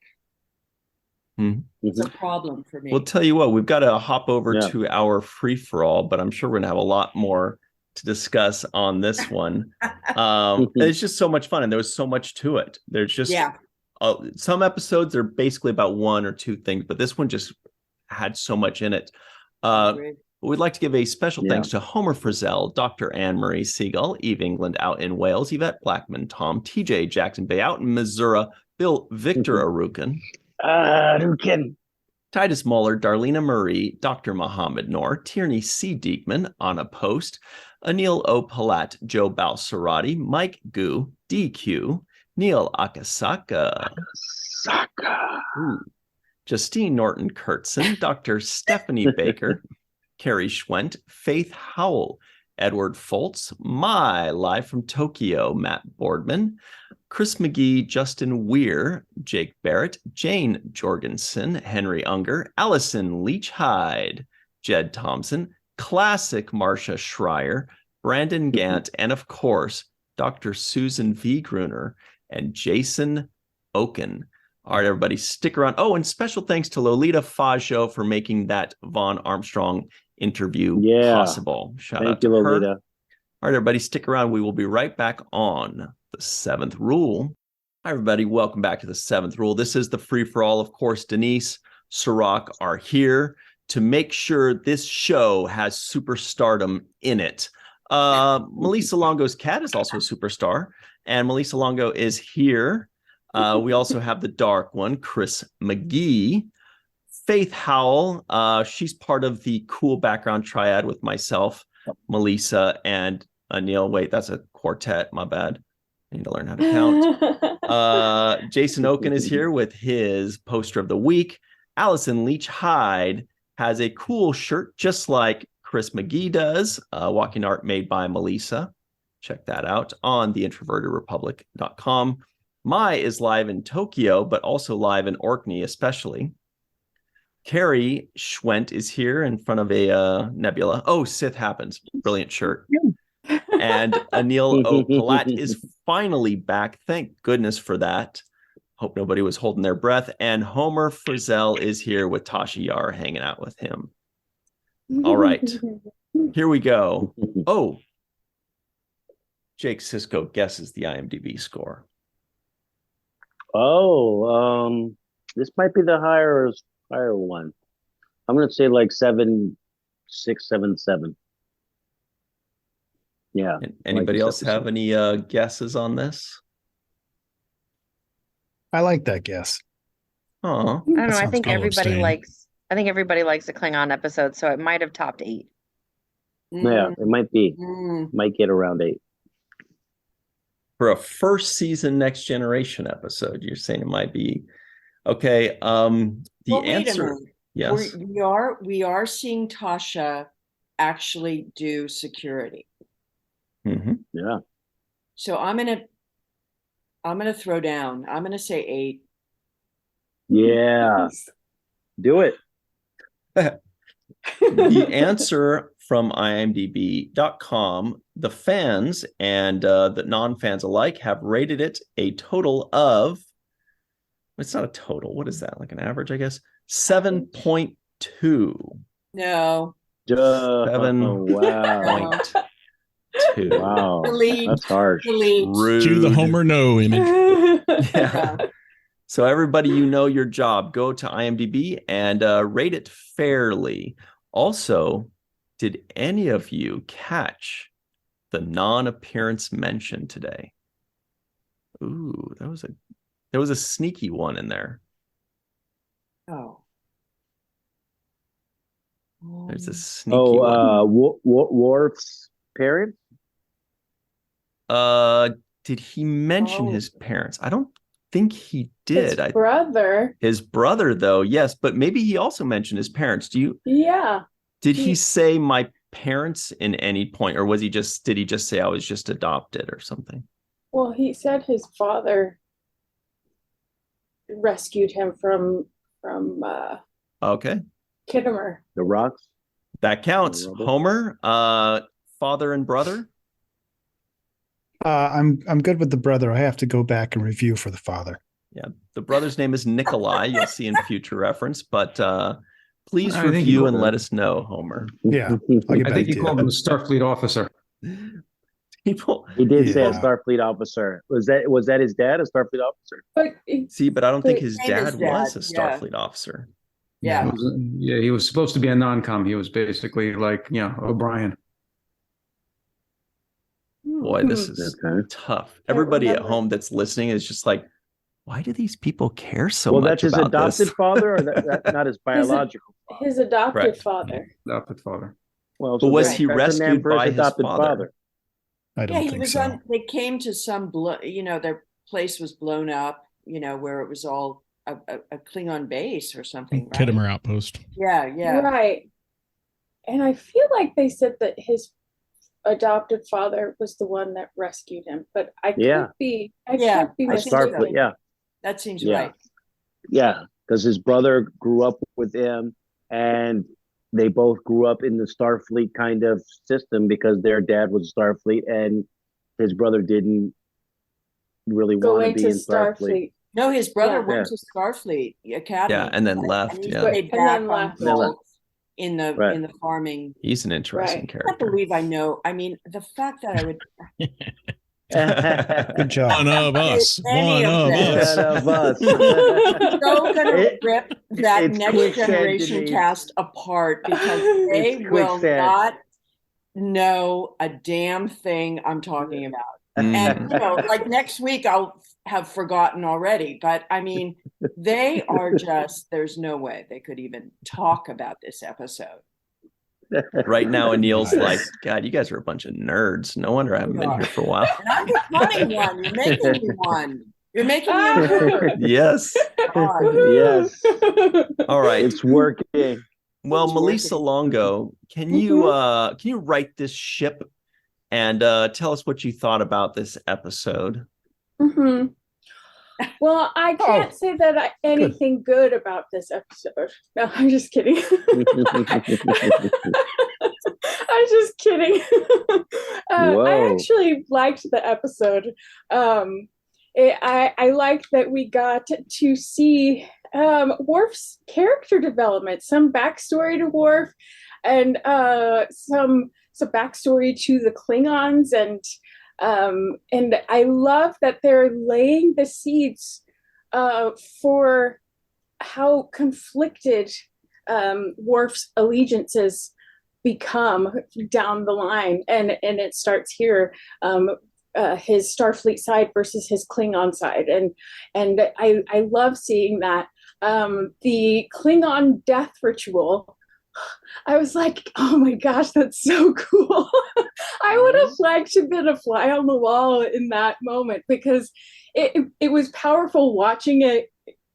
is a problem for me. We'll tell you what, we've got to hop over to our free-for-all, but I'm sure we're going to have a lot more to discuss on this one. It's just so much fun, and there was so much to it. There's just some episodes are basically about one or two things, but this one just had so much in it. We'd like to give a special thanks to Homer Frizzell, Dr. Anne-Marie Segal, Eve England out in Wales, Yvette Blackmon-Tom, TJ Jackson-Bey out in Missouri, Bill Victor Arucan, Titus Mohler, Darlena Marie, Dr. Mohamed Noor, Tierney C. Dieckmann, Anna Post, Anil O. Palat, Joe Balsarati, Mike Gu, DQ, Neil Akasaka, Justine Norton-Kertson, Dr. Stephanie Baker, Carrie Schwent, Faith Howell, Edward Foltz, live from Tokyo, Matt Boardman, Chris McGee, Justin Weir, Jake Barrett, Jane Jorgensen, Henry Unger, Allison Leach-Heid, Jed Thompson, classic Marcia Schreier, Brandon Gant, and of course, Dr. Susan V. Gruner and Jason Okun. All right, everybody, stick around. Oh, and special thanks to Lolita Faggio for making that Vaughn Armstrong interview possible. Shout out to Lolita. Her. All right, everybody, stick around. We will be right back on The Seventh Rule. Hi, everybody. Welcome back to The Seventh Rule. This is the free-for-all. Of course, Denise, Cirroc are here to make sure this show has superstardom in it. Melissa Longo's cat is also a superstar, and Melissa Longo is here. We also have the dark one, Chris McGee. Faith Howell, she's part of the cool background triad with myself, Melissa, and Anil. Wait, that's a quartet. My bad. I need to learn how to count. Jason Okun is here with his poster of the week. Allison Leach-Heid has a cool shirt, just like Chris McGee does. Walking art made by Melissa. Check that out on theintrovertedrepublic.com. Mai is live in Tokyo, but also live in Orkney, especially. Carrie Schwent is here in front of a nebula. Oh, Sith happens. Brilliant shirt. And Anil O. Palat is finally back. Thank goodness for that. Hope nobody was holding their breath. And Homer Frizzell is here with Tasha Yar hanging out with him. All right. Here we go. Oh, Jake Sisko guesses the IMDb score. Oh, this might be the higher one. I'm gonna say like 7.6, 7.7. Yeah. Anybody else have any guesses on this? I like that guess. Oh, I don't know. I think everybody likes a Klingon episode, so it might have topped 8. Yeah, it might be. Might get around 8. For a first season Next Generation episode, you're saying it might be okay. The answer, yes, we are seeing Tasha actually do security. Yeah. So I'm gonna throw down. I'm gonna say 8. Yeah. Do it. The answer from imdb.com, the fans and the non-fans alike have rated it a total of, it's not a total, what is that, like an average, I guess, 7.2. No. 7.2. Wow. That's harsh. Cue the Homer no image. Yeah. So everybody, you know your job. Go to IMDb and rate it fairly. Also, did any of you catch the non-appearance mention today? Ooh, there was a sneaky one in there. Oh. There's a sneaky one. Worf's parents? Did he mention his parents? I don't think he did. His brother, though, yes, but maybe he also mentioned his parents. Yeah. Did he say my parents in any point, or did he just say I was just adopted or something? Well, he said his father. rescued him from Okay. Kittimer. The rocks. That counts. Homer, father and brother. I'm good with the brother. I have to go back and review for the father. Yeah, the brother's name is Nikolai. You'll see in future reference, but please I think review and let us know, Homer. Yeah, I think you called him a Starfleet officer. People, He did say a Starfleet officer. Was that his dad, a Starfleet officer? But but I don't think his Same dad as dad, was a Starfleet officer. Yeah. He was supposed to be a non-com. He was basically like, O'Brien. Boy, this is tough. Everybody at home that's listening is just like, why do these people care so much that's his about adopted this? father, or that's not his biological father? His adopted Correct. father. Adopted father. Well, But was he that's a name rescued for his by his adopted father? I don't he think was so. they came to some their place was blown up, where it was all a Klingon base or something, right? Kittimer outpost. Yeah. Right. And I feel like they said that his adopted father was the one that rescued him, but I could be mistaken. That seems right. Yeah, because his brother grew up with him, and they both grew up in the Starfleet kind of system because their dad was Starfleet, and his brother didn't really want to be in Starfleet. No, his brother went to Starfleet Academy. Yeah, and then left. And he Yeah, stayed back on Vaugh in the farming. He's an interesting character. I can't believe I know. I mean, the fact that I would. Good job. One of us. One of us. So gonna rip that next generation cast apart because they will not know a damn thing I'm talking about. And like next week I'll have forgotten already, but I mean, they are just, there's no way they could even talk about this episode. Right now, Anil's like, God, you guys are a bunch of nerds. No wonder I haven't been here for a while. And I'm becoming one. You're making me one. You're making me a nerd. Yes. Yes. All right. It's working. Well, Melissa Longo, can you write this ship and tell us what you thought about this episode? Mm-hmm. Well, I can't say that anything good about this episode. No, I'm just kidding. I'm just kidding. I actually liked the episode. I liked that we got to see Worf's character development, some backstory to Worf, and some backstory to the Klingons, and I love that they're laying the seeds for how conflicted Worf's allegiances become down the line, and it starts here. His Starfleet side versus his Klingon side, and I love seeing that. The Klingon death ritual, I was like, oh my gosh, that's so cool. I would have liked to have been a fly on the wall in that moment, because it was powerful watching it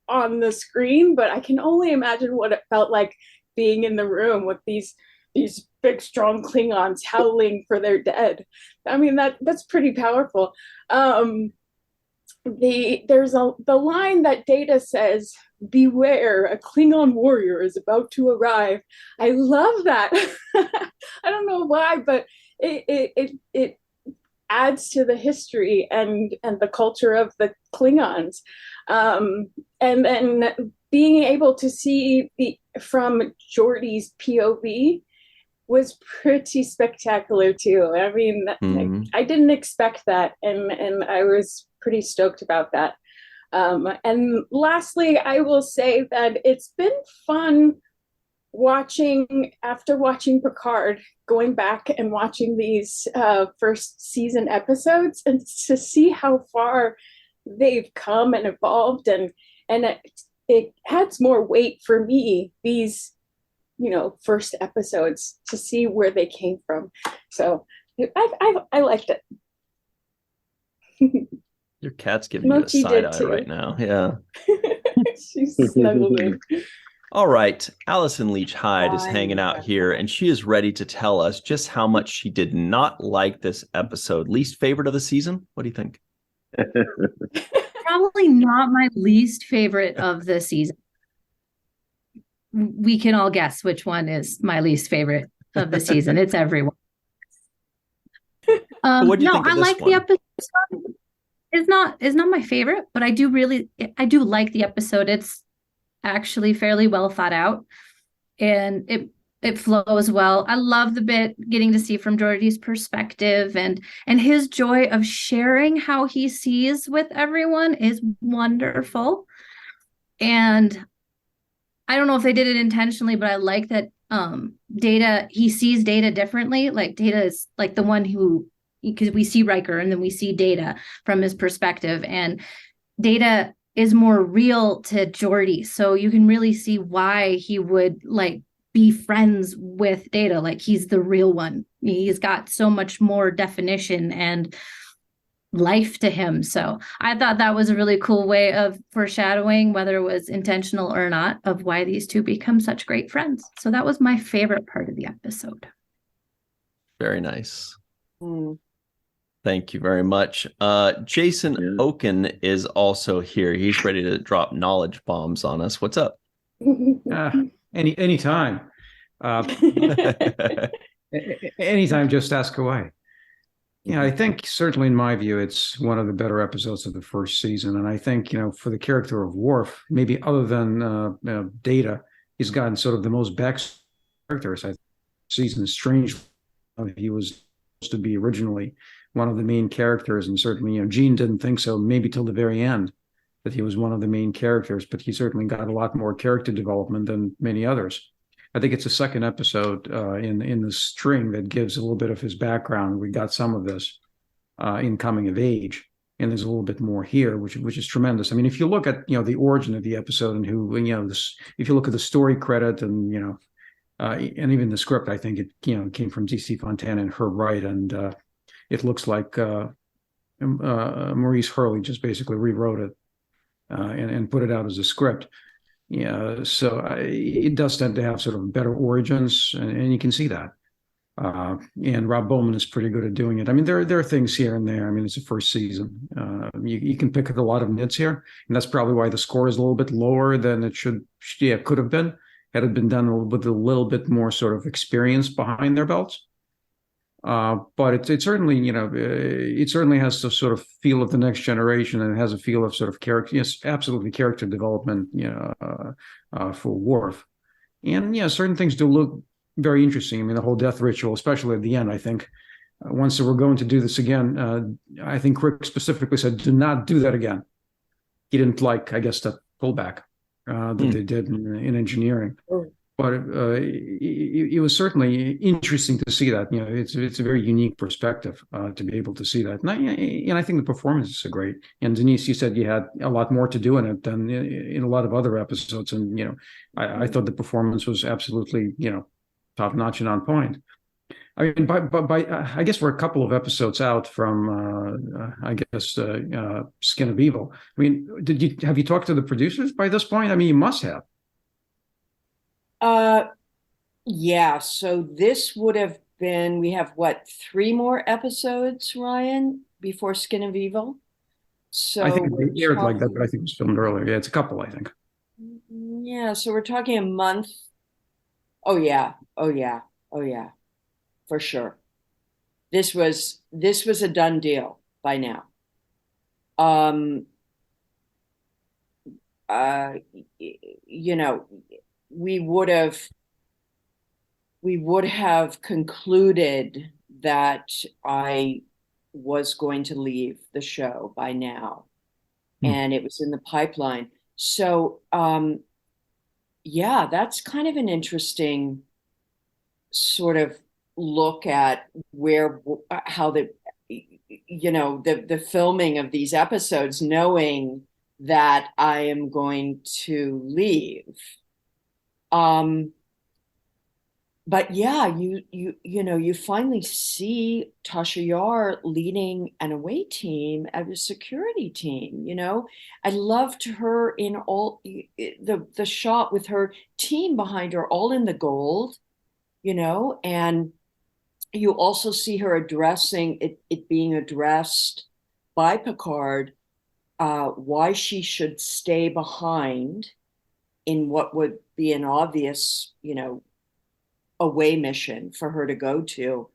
on the screen, but I can only imagine what it felt like being in the room with these big, strong Klingons howling for their dead. I mean, that's pretty powerful. There's the line that Data says, "Beware, a Klingon warrior is about to arrive." I love that. I don't know why, but it adds to the history and the culture of the Klingons. And then being able to see from Geordi's POV was pretty spectacular too. I mean, I didn't expect that, and I was pretty stoked about that. And lastly, I will say that it's been fun after watching Picard, going back and watching these first season episodes, and to see how far they've come and evolved, and it adds more weight for me, these first episodes, to see where they came from. So I liked it. Your cat's giving you a side eye right now. Yeah. She's snuggled in. All right. Allison Leach-Heid is hanging out here, and she is ready to tell us just how much she did not like this episode. Least favorite of the season? What do you think? probably not my least favorite of the season. We can all guess which one is my least favorite of the season. It's everyone. What do you think of I this like one? the episode. It's not my favorite, but I do like the episode. It's actually fairly well thought out, and it flows well. I love the bit getting to see from Geordi's perspective, and his joy of sharing how he sees with everyone is wonderful. And I don't know if they did it intentionally, but I like that Data, he sees Data differently. Like Data is like the one who, because we see Riker and then we see Data from his perspective, and Data is more real to Geordi. So you can really see why he would like be friends with Data. Like he's the real one. He's got so much more definition and life to him. So I thought that was a really cool way of foreshadowing, whether it was intentional or not, of why these two become such great friends. So that was my favorite part of the episode. Very nice. Thank you very much. Jason Okun is also here. He's ready to drop knowledge bombs on us. What's up? Anytime. Anytime, just ask away. Yeah, I think certainly in my view, it's one of the better episodes of the first season. And I think, for the character of Worf, maybe other than Data, he's gotten sort of the most back characters. I think season is strange. He was supposed to be originally one of the main characters. And certainly, Gene didn't think so, maybe till the very end, that he was one of the main characters. But he certainly got a lot more character development than many others. I think it's the second episode in the string that gives a little bit of his background. We got some of this in Coming of Age, and there's a little bit more here, which is tremendous. I mean, if you look at the origin of the episode and who if you look at the story credit and and even the script, I think it came from DC Fontana and Herb Wright, and it looks like Maurice Hurley just basically rewrote it and put it out as a script. Yeah, so it does tend to have sort of better origins, and you can see that. And Rob Bowman is pretty good at doing it. I mean, there are things here and there. I mean, it's the first season. You can pick at a lot of nits here, and that's probably why the score is a little bit lower than it could have been had it been done with a little bit more sort of experience behind their belts. But it certainly, it certainly has the sort of feel of the next generation, and it has a feel of sort of character, yes, absolutely character development, for Worf. And certain things do look very interesting. I mean, the whole death ritual, especially at the end, I think once we're going to do this again, I think Rick specifically said, do not do that again. He didn't like, I guess, that pullback that they did in engineering. But it was certainly interesting to see that. It's a very unique perspective to be able to see that. And I think the performances are great. And Denise, you said you had a lot more to do in it than in a lot of other episodes. And, I thought the performance was absolutely, top notch and on point. I mean, I guess we're a couple of episodes out from, Skin of Evil. I mean, have you talked to the producers by this point? I mean, you must have. Yeah, so this would have been, we have 3 more episodes, Ryan, before Skin of Evil? So I think it aired like that, but I think it was filmed earlier. Yeah, it's a couple, I think. Yeah, so we're talking a month. Oh yeah, for sure. This was a done deal by now. We would have concluded that I was going to leave the show by now, and it was in the pipeline. So, that's kind of an interesting sort of look at how the filming of these episodes, knowing that I am going to leave. But yeah, you finally see Tasha Yar leading an away team as a security team. I loved her in all the shot with her team behind her, all in the gold, and you also see her addressing it being addressed by Picard why she should stay behind in what would be an obvious, away mission for her to go to,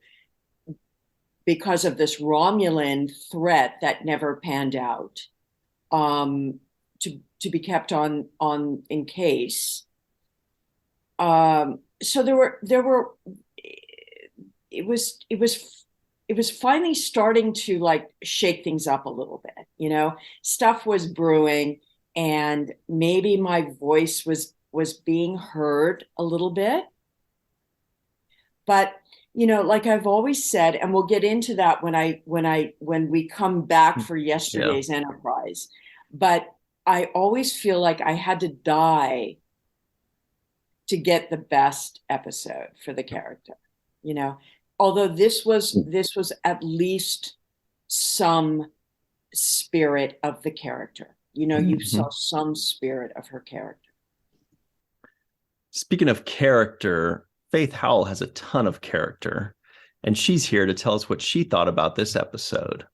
because of this Romulan threat that never panned out, to be kept on in case. So there were it was finally starting to like shake things up a little bit, stuff was brewing, and maybe my voice was being heard a little bit. But like I've always said, and we'll get into that when we come back for yesterday's Enterprise, but I always feel like I had to die to get the best episode for the character, although this was at least some spirit of the character, you saw some spirit of her character. Speaking of character, Faith Howell has a ton of character, and she's here to tell us what she thought about this episode.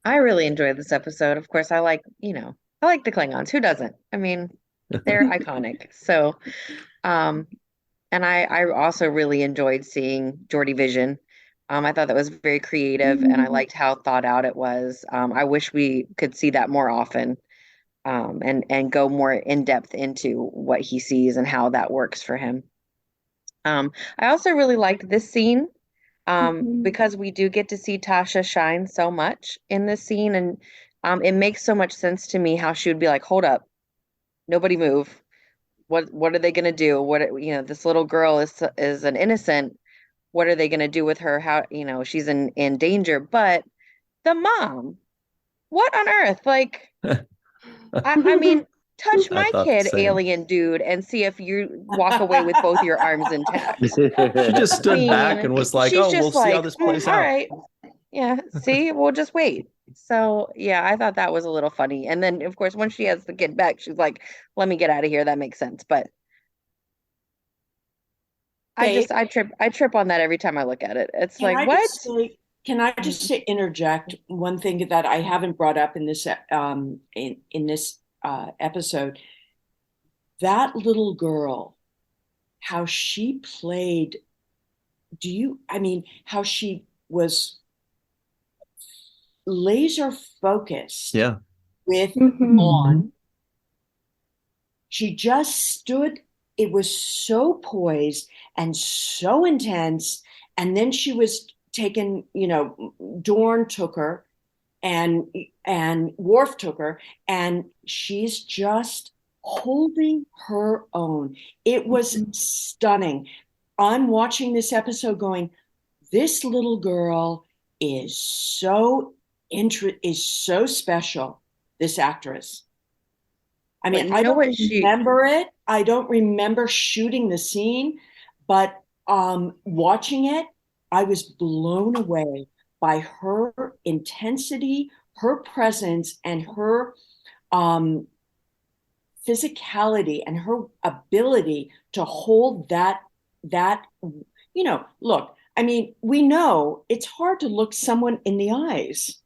I really enjoyed this episode. Of course, I like the Klingons. Who doesn't? I mean, they're iconic. So, and I also really enjoyed seeing Geordi Vision. I thought that was very creative, and I liked how thought out it was. I wish we could see that more often, and go more in depth into what he sees and how that works for him. I also really liked this scene, because we do get to see Tasha shine so much in this scene, and it makes so much sense to me how she would be like, hold up, nobody move. What are they going to do? This little girl is an innocent. What are they going to do with her? How, she's in danger, but the mom, what on earth? Like, I mean, touch my kid, alien dude, and see if you walk away with both your arms intact. She just stood back and was like, oh, we'll see how this plays out. All right. Yeah. See, we'll just wait. So yeah, I thought that was a little funny. And then of course, once she has the kid back, she's like, let me get out of here. That makes sense. But I trip on that every time I look at it. It's like, what? Can I just interject one thing that I haven't brought up in this episode? That little girl, how she played. How she was laser focused. Yeah. With Vaughn. She just stood. It was so poised and so intense, and then she was taken, Dorn took her and Worf took her, and she's just holding her own. It was stunning. I'm watching this episode going, this little girl is so special, this actress. I mean, I don't remember it. I don't remember shooting the scene, but watching it, I was blown away by her intensity, her presence, and her physicality, and her ability to hold that. Look, I mean, we know it's hard to look someone in the eyes.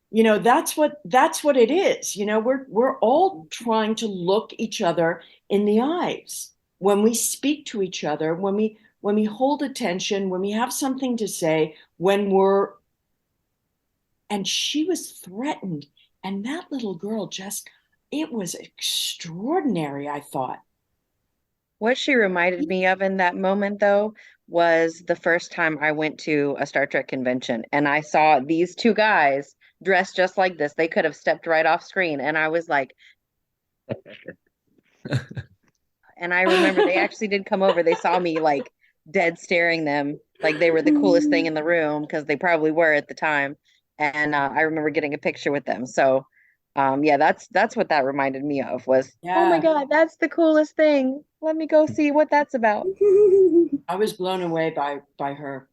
That's what it is. We're all trying to look each other in the eyes when we speak to each other, when we hold attention, when we have something to say, and she was threatened. And that little girl it was extraordinary, I thought. What she reminded me of in that moment, though, was the first time I went to a Star Trek convention and I saw these two guys dressed just like this. They could have stepped right off screen. And I was like, and I remember they actually did come over. They saw me like dead staring them like they were the coolest thing in the room, because they probably were at the time. And I remember getting a picture with them. So yeah, that's what that reminded me of was, oh my God, that's the coolest thing. Let me go see what that's about. I was blown away by her.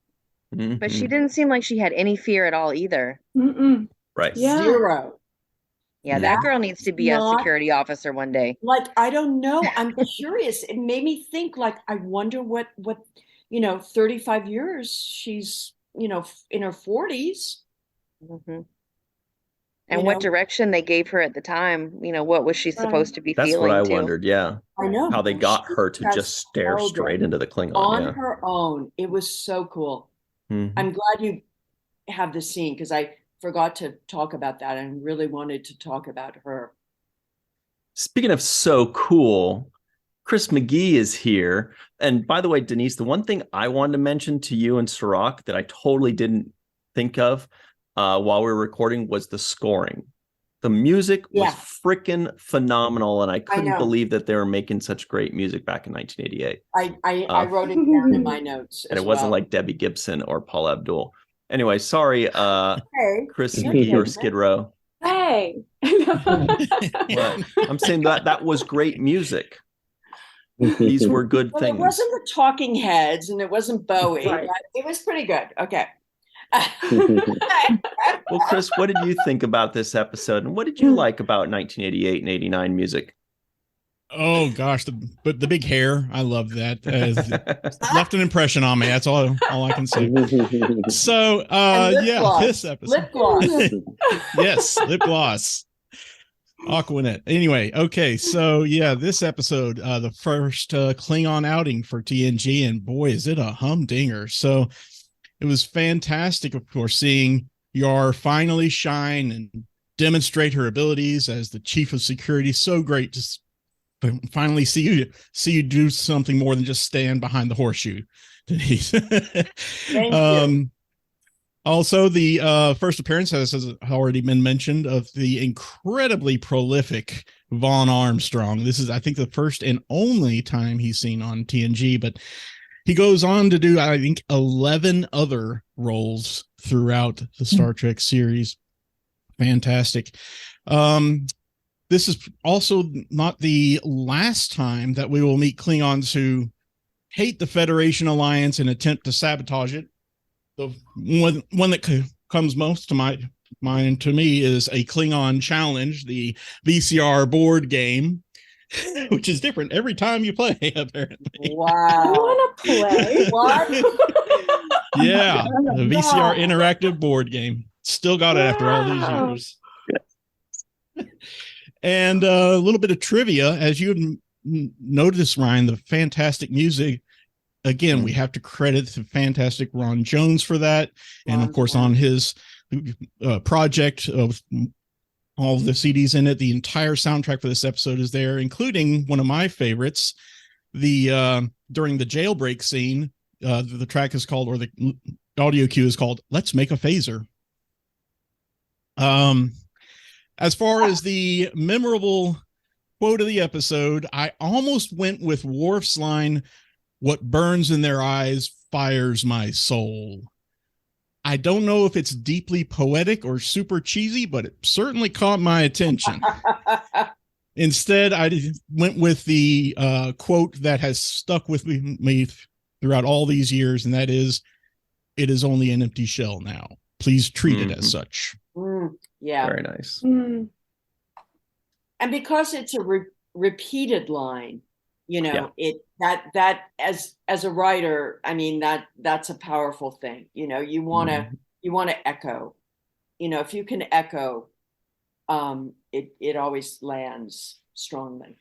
But she didn't seem like she had any fear at all either. Right. Yeah. Zero. Yeah, that girl needs to be a security officer one day. Like, I don't know. I'm curious. It made me think, like, I wonder what 35 years she's, in her 40s. And what direction they gave her at the time, what was she supposed to be That's feeling what I too? wondered, yeah. I know. How they got her to just stare straight into the Klingon. On her own. It was so cool. Mm-hmm. I'm glad you have this scene because I forgot to talk about that and really wanted to talk about her. Speaking of so cool, Chris McGee is here. And by the way, Denise, the one thing I wanted to mention to you and Cirroc that I totally didn't think of while we were recording was the scoring. The music was freaking phenomenal, and I couldn't believe that they were making such great music back in 1988. I wrote it down in my notes. And it wasn't like Debbie Gibson or Paula Abdul. Anyway, sorry, Chris McGee or Skid Row. Hey. I'm saying that was great music. These were good things. It wasn't the Talking Heads, and it wasn't Bowie. Right. It was pretty good. Okay. Well, Chris, what did you think about this episode, and what did you like about 1988 and 89 music? Oh gosh, the big hair, I love that. Left an impression on me. That's all I can say. So this episode, lip gloss. Yes, lip gloss. Aquanet. Anyway, okay, so this episode, the first Klingon outing for TNG, and boy, is it a humdinger. So it was fantastic, of course, seeing Yar finally shine and demonstrate her abilities as the chief of security. So great to finally see you do something more than just stand behind the horseshoe, Denise. Thank you. Also, the first appearance, has already been mentioned, of the incredibly prolific Vaughn Armstrong. This is, I think, the first and only time he's seen on TNG, but he goes on to do, I think, 11 other roles throughout the Star Trek series. Fantastic. This is also not the last time that we will meet Klingons who hate the Federation alliance and attempt to sabotage it. The one that comes most to my mind to me is a Klingon challenge, the VCR board game, which is different every time you play, apparently. Wow. I want to play. What? Yeah, the VCR interactive board game. Still got it after all these years. And a little bit of trivia, as you noticed, Ryan, the fantastic music. Again, we have to credit the fantastic Ron Jones for that. And of course, on his project of all the CDs in it, the entire soundtrack for this episode is there, including one of my favorites, the during the jailbreak scene, the track is called, or the audio cue is called, "Let's Make a Phaser." As far as the memorable quote of the episode, I almost went with Worf's line, "What burns in their eyes fires my soul." I don't know if it's deeply poetic or super cheesy, but it certainly caught my attention. Instead, I went with the quote that has stuck with me throughout all these years, and that is, "It is only an empty shell now. Please treat it as such." Yeah. Very nice. And because it's a repeated line, that as a writer, I mean, that's a powerful thing. You want to echo, if you can echo, it always lands strongly.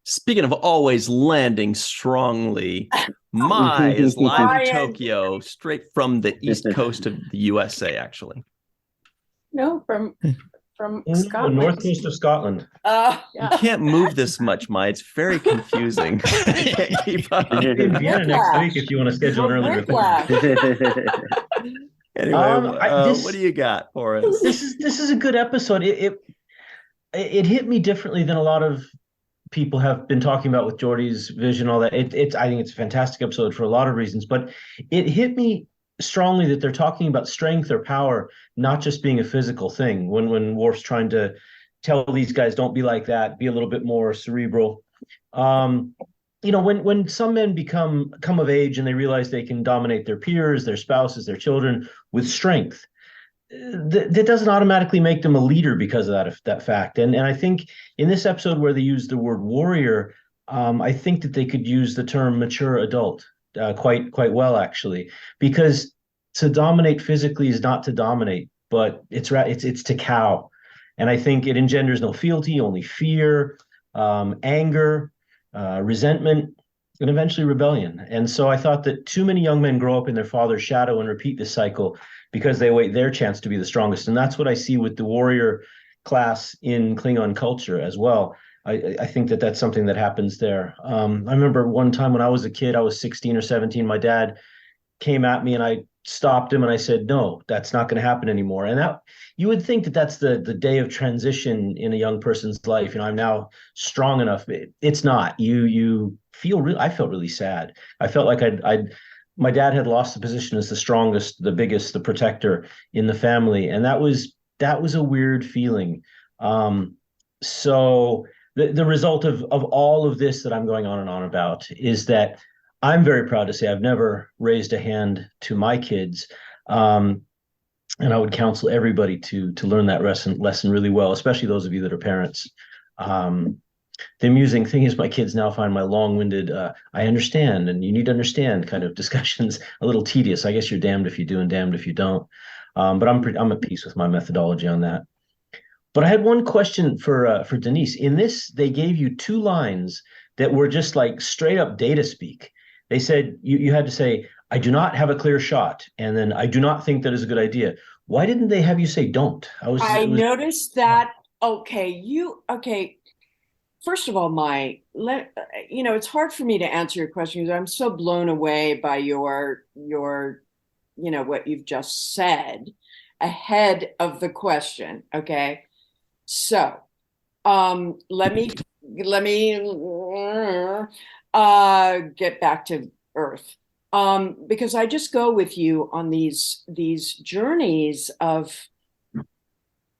Speaking of always landing strongly, Mai is live in Tokyo, straight from the east coast of the USA, actually. No, from Scotland. North coast of Scotland. You can't move this much, Mai. It's very confusing. I can't keep up. In Vienna next week if you want to schedule an early recording. Anyway, what do you got for us? This is a good episode. It hit me differently than a lot of people have been talking about with Geordi's vision, all that. I think it's a fantastic episode for a lot of reasons, but it hit me strongly that they're talking about strength or power, not just being a physical thing. When Worf's trying to tell these guys, don't be like that, be a little bit more cerebral. When some men come of age and they realize they can dominate their peers, their spouses, their children with strength, that doesn't automatically make them a leader because of that fact. And I think in this episode where they use the word warrior, I think that they could use the term mature adult quite well, actually, because to dominate physically is not to dominate, but it's to cow. And I think it engenders no fealty, only fear, anger, resentment, and eventually rebellion. And so I thought that too many young men grow up in their father's shadow and repeat this cycle because they wait their chance to be the strongest. And that's what I see with the warrior class in Klingon culture as well. I think that that's something that happens there. I remember one time when I was a kid, I was 16 or 17, my dad came at me and I stopped him and I said, no, that's not going to happen anymore. And that you would think that that's the day of transition in a young person's life. I'm now strong enough. It's not. You feel real. I felt really sad. I felt like my dad had lost the position as the strongest, the biggest, the protector in the family. And that was a weird feeling. So the result of all of this that I'm going on and on about is that I'm very proud to say I've never raised a hand to my kids. And I would counsel everybody to learn that lesson really well, especially those of you that are parents. The amusing thing is my kids now find my long-winded, I understand and you need to understand kind of discussions a little tedious. I guess you're damned if you do and damned if you don't. But I'm at peace with my methodology on that. But I had one question for Denise. In this, they gave you 2 lines that were just like straight up data speak. They said you had to say, I do not have a clear shot. And then I do not think that is a good idea. Why didn't they have you say don't? I noticed that. Okay. First of all, it's hard for me to answer your question because I'm so blown away by your what you've just said ahead of the question. Okay. So, let me get back to Earth, because I just go with you on these journeys of,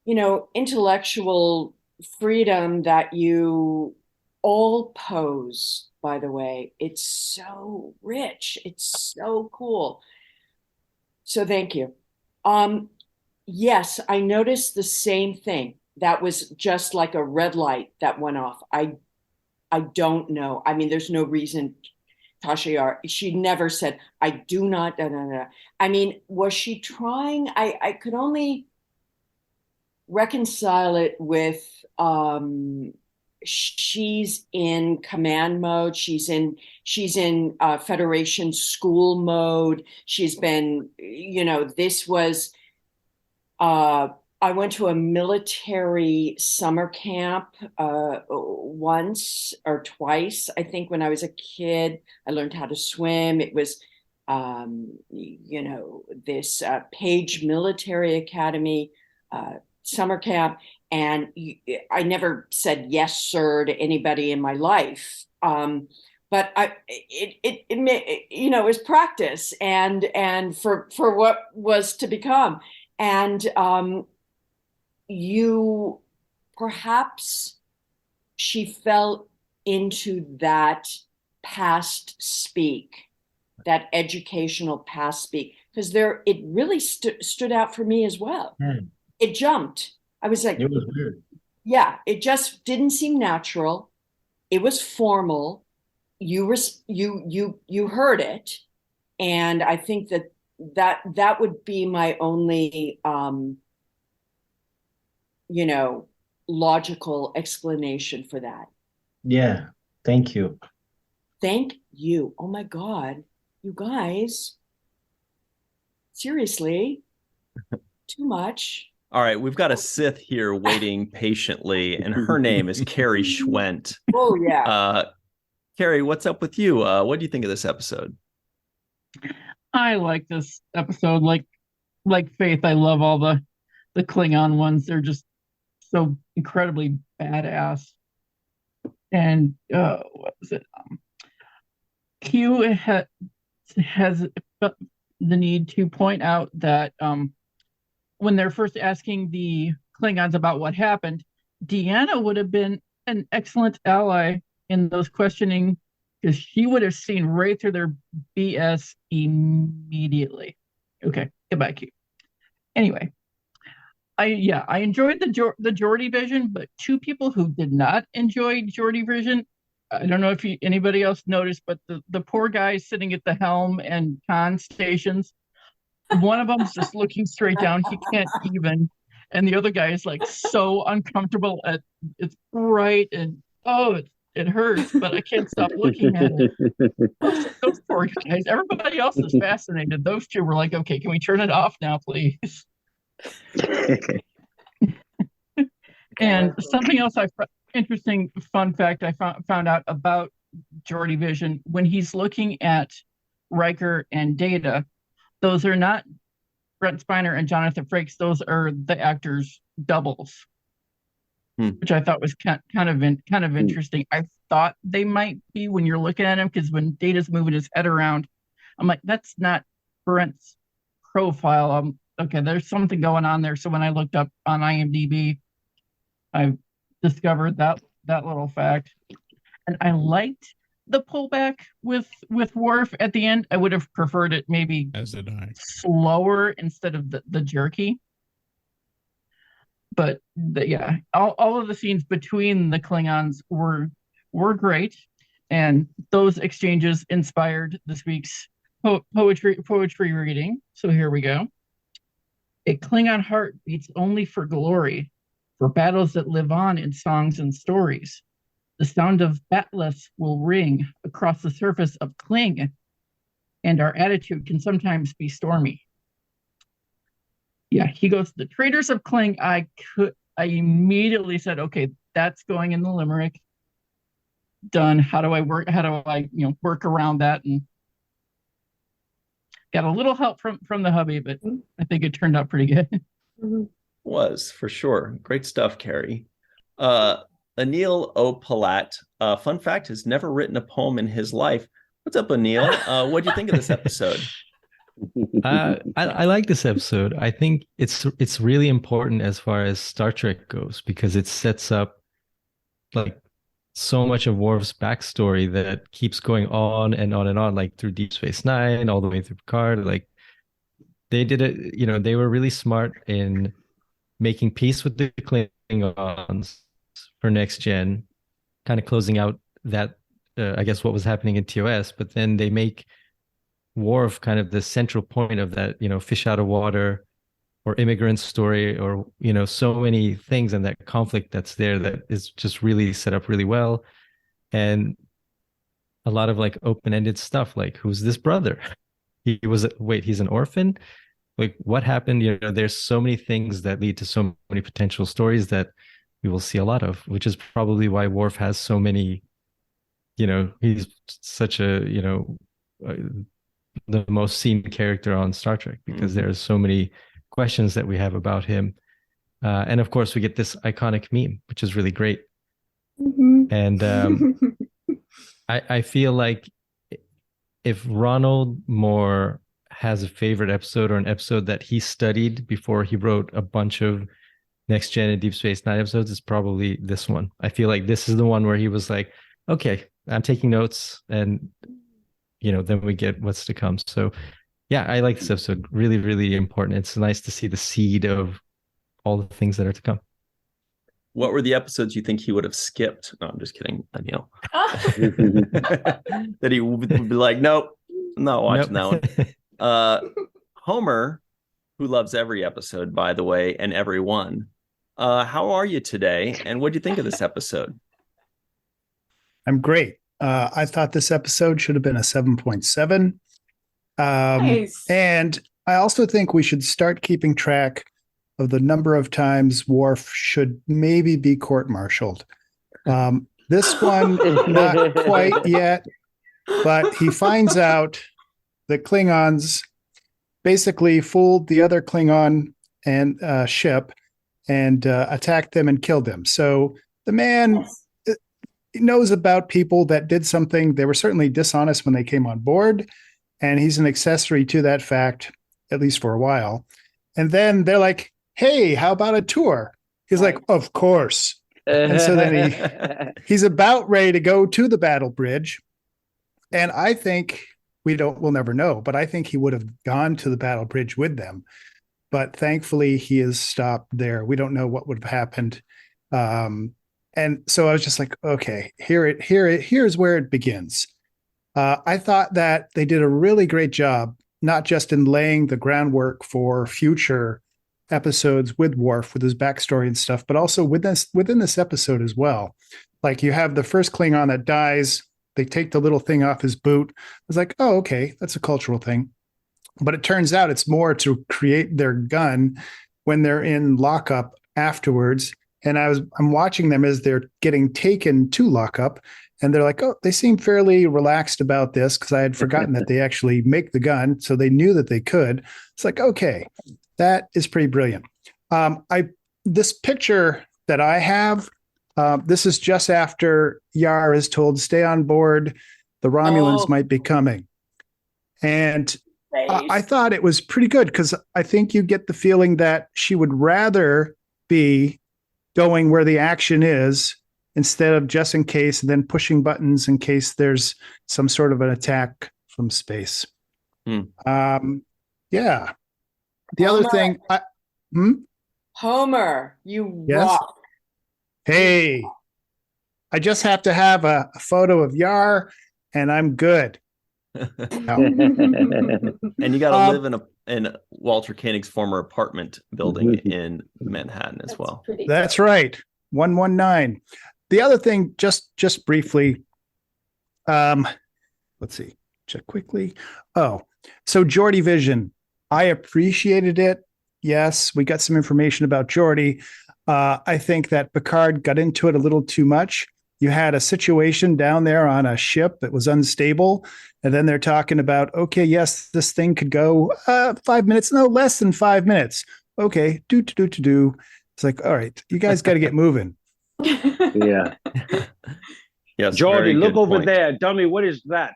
intellectual freedom that you all pose. By the way, it's so rich. It's so cool. So thank you. Yes, I noticed the same thing. That was just like a red light that went off. I don't know. I mean, there's no reason. Tasha, she never said, I do not, I mean, was she trying? I could only reconcile it with, she's in command mode. She's in Federation school mode. She's been, this was, I went to a military summer camp once or twice, I think, when I was a kid. I learned how to swim. It was, this Page Military Academy summer camp. And I never said yes, sir, to anybody in my life. But it was practice and for what was to become. And she fell into that past speak, that educational past speak, because it really stood out for me as well. It jumped. I was like, it was weird. Yeah, it just didn't seem natural. It was formal. You heard it, and I think that would be my only logical explanation for that. Yeah. Thank you. Thank you. Oh my God. You guys. Seriously. Too much. All right. We've got a Sith here waiting patiently, and her name is Carrie Schwent. Oh, yeah. Carrie, what's up with you? What do you think of this episode? I like this episode. Like Faith, I love all the Klingon ones. They're just so incredibly badass. And what was it? Q has the need to point out that when they're first asking the Klingons about what happened, Deanna would have been an excellent ally in those questioning, because she would have seen right through their BS immediately. Okay, get back to you. Anyway, I enjoyed the Geordi vision, but 2 people who did not enjoy Geordi vision, I don't know if anybody else noticed, but the poor guy sitting at the helm and con stations, one of them's just looking straight down. He can't even. and the other guy is like so uncomfortable at it's bright and it hurts, but I can't stop looking at it. Those poor guys. Everybody else is fascinated. Those two were like, okay, can we turn it off now, please? And something else interesting fun fact I found out about Geordi Vision, when he's looking at Riker and Data, those are not Brent Spiner and Jonathan Frakes. Those are the actors' doubles, which I thought was kind of interesting. I thought they might be when you're looking at him, because when Data's moving his head around, I'm like, that's not Brent's profile. Okay, there's something going on there. So when I looked up on IMDb, I discovered that little fact, and I liked the pullback with Worf at the end. I would have preferred it maybe slower instead of the jerky. But all of the scenes between the Klingons were great, and those exchanges inspired this week's poetry reading. So here we go. A Klingon heart beats only for glory, for battles that live on in songs and stories. The sound of batleths will ring across the surface of Kling, and our attitude can sometimes be stormy. Yeah, he goes, the traders of Kling. I immediately said, okay, that's going in the limerick. Done. How do I work around that? And got a little help from the hubby, but I think it turned out pretty good. Was for sure. Great stuff, Carrie. Anil O. Palat, fun fact, has never written a poem in his life. What's up, Anil? What do you think of this episode? I like this episode. I think it's really important as far as Star Trek goes, because it sets up like so much of Worf's backstory that keeps going on and on and on, like through Deep Space Nine, all the way through Picard. Like they did it, they were really smart in making peace with the Klingons for Next Gen, kind of closing out that, I guess, what was happening in TOS, but then they make Worf kind of the central point of that, fish out of water or immigrant story, or, so many things, and that conflict that's there that is just really set up really well. And a lot of like open-ended stuff, like, who's this brother? He's an orphan? Like, what happened? There's so many things that lead to so many potential stories that we will see a lot of, which is probably why Worf has so many, he's such a, the most seen character on Star Trek, because there's so many questions that we have about him. And of course we get this iconic meme, which is really great. And I feel like if Ronald Moore has a favorite episode, or an episode that he studied before he wrote a bunch of Next Gen and Deep Space Nine episodes, it's probably this one. I feel like this is the one where he was like, okay, I'm taking notes, and then we get what's to come. So yeah, I like this episode. Really, really important. It's nice to see the seed of all the things that are to come. What were the episodes you think he would have skipped? No, I'm just kidding, Anil. That he would be like, nope, I'm not watching that one. Homer, who loves every episode, by the way, and everyone. How are you today? And what do you think of this episode? I'm great. I thought this episode should have been a 7.7. Nice. And I also think we should start keeping track of the number of times Worf should maybe be court-martialed. This one, not quite yet, but he finds out the Klingons basically fooled the other Klingon and ship and attacked them and killed them. So the man knows about people that did something. They were certainly dishonest when they came on board, and he's an accessory to that fact, at least for a while. And then they're like, hey, how about a tour? He's like, of course. And so then he's about ready to go to the battle bridge. And I think we'll never know, but I think he would have gone to the battle bridge with them. But thankfully he is stopped there. We don't know what would have happened. And so I was just like, okay, here's where it begins. I thought that they did a really great job, not just in laying the groundwork for future episodes with Worf, with his backstory and stuff, but also within this episode as well. Like you have the first Klingon that dies, they take the little thing off his boot. It's like, oh, okay, that's a cultural thing. But it turns out it's more to create their gun when they're in lockup afterwards. And I'm watching them as they're getting taken to lockup, and they're like, oh, they seem fairly relaxed about this, because I had forgotten that they actually make the gun, so they knew that they could. It's like, okay, that is pretty brilliant. This picture that I have, this is just after Yar is told, stay on board, the Romulans might be coming. And I thought it was pretty good, because I think you get the feeling that she would rather be going where the action is instead of just in case, and then pushing buttons in case there's some sort of an attack from space. Yeah. The Homer. other thing, Homer, you yes? rock. Hey, I just have to have a photo of Yar, and I'm good. And you got to live in Walter Koenig's former apartment building in Manhattan as well. That's right. 119. The other thing, just briefly, let's see, check quickly. Oh, so Geordi Vision, I appreciated it. Yes, we got some information about Geordi. I think that Picard got into it a little too much. You had a situation down there on a ship that was unstable, and then they're talking about, okay, yes, this thing could go 5 minutes, no, less than 5 minutes. Okay, do. It's like, all right, you guys got to get moving. Yeah. Yes, Jordy, look over point. There. Tell me, what is that?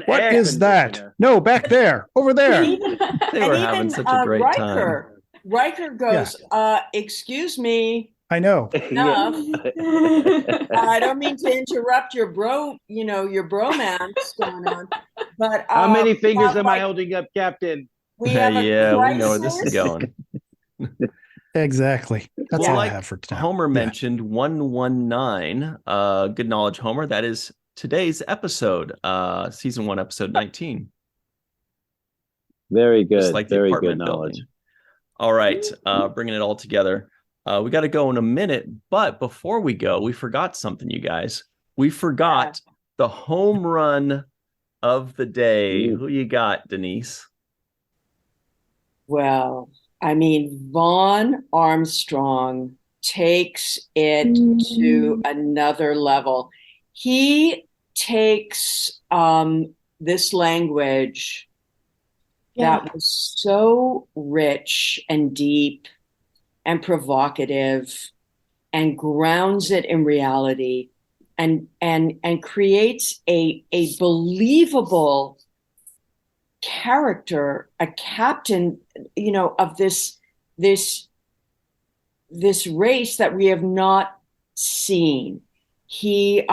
What is that? No, back there, over there. They were having such a great time. Riker goes, excuse me. I know. Enough. I don't mean to interrupt your bromance going on, but how many fingers am I holding up, Captain? We have we know where this is going. Exactly. That's all I have for tonight. Homer mentioned 119. Good knowledge, Homer. That is today's episode, season 1, episode 19. Very good. Just like very the good apartment knowledge. building. All right, bringing it all together. We got to go in a minute, but before we go, we forgot something, you guys. We forgot the home run of the day. Who you got, Denise? Well, I mean, Vaughn Armstrong takes it to another level. He takes this language that was so rich and deep and provocative, and grounds it in reality, and creates a believable character, a captain, of this race that we have not seen. He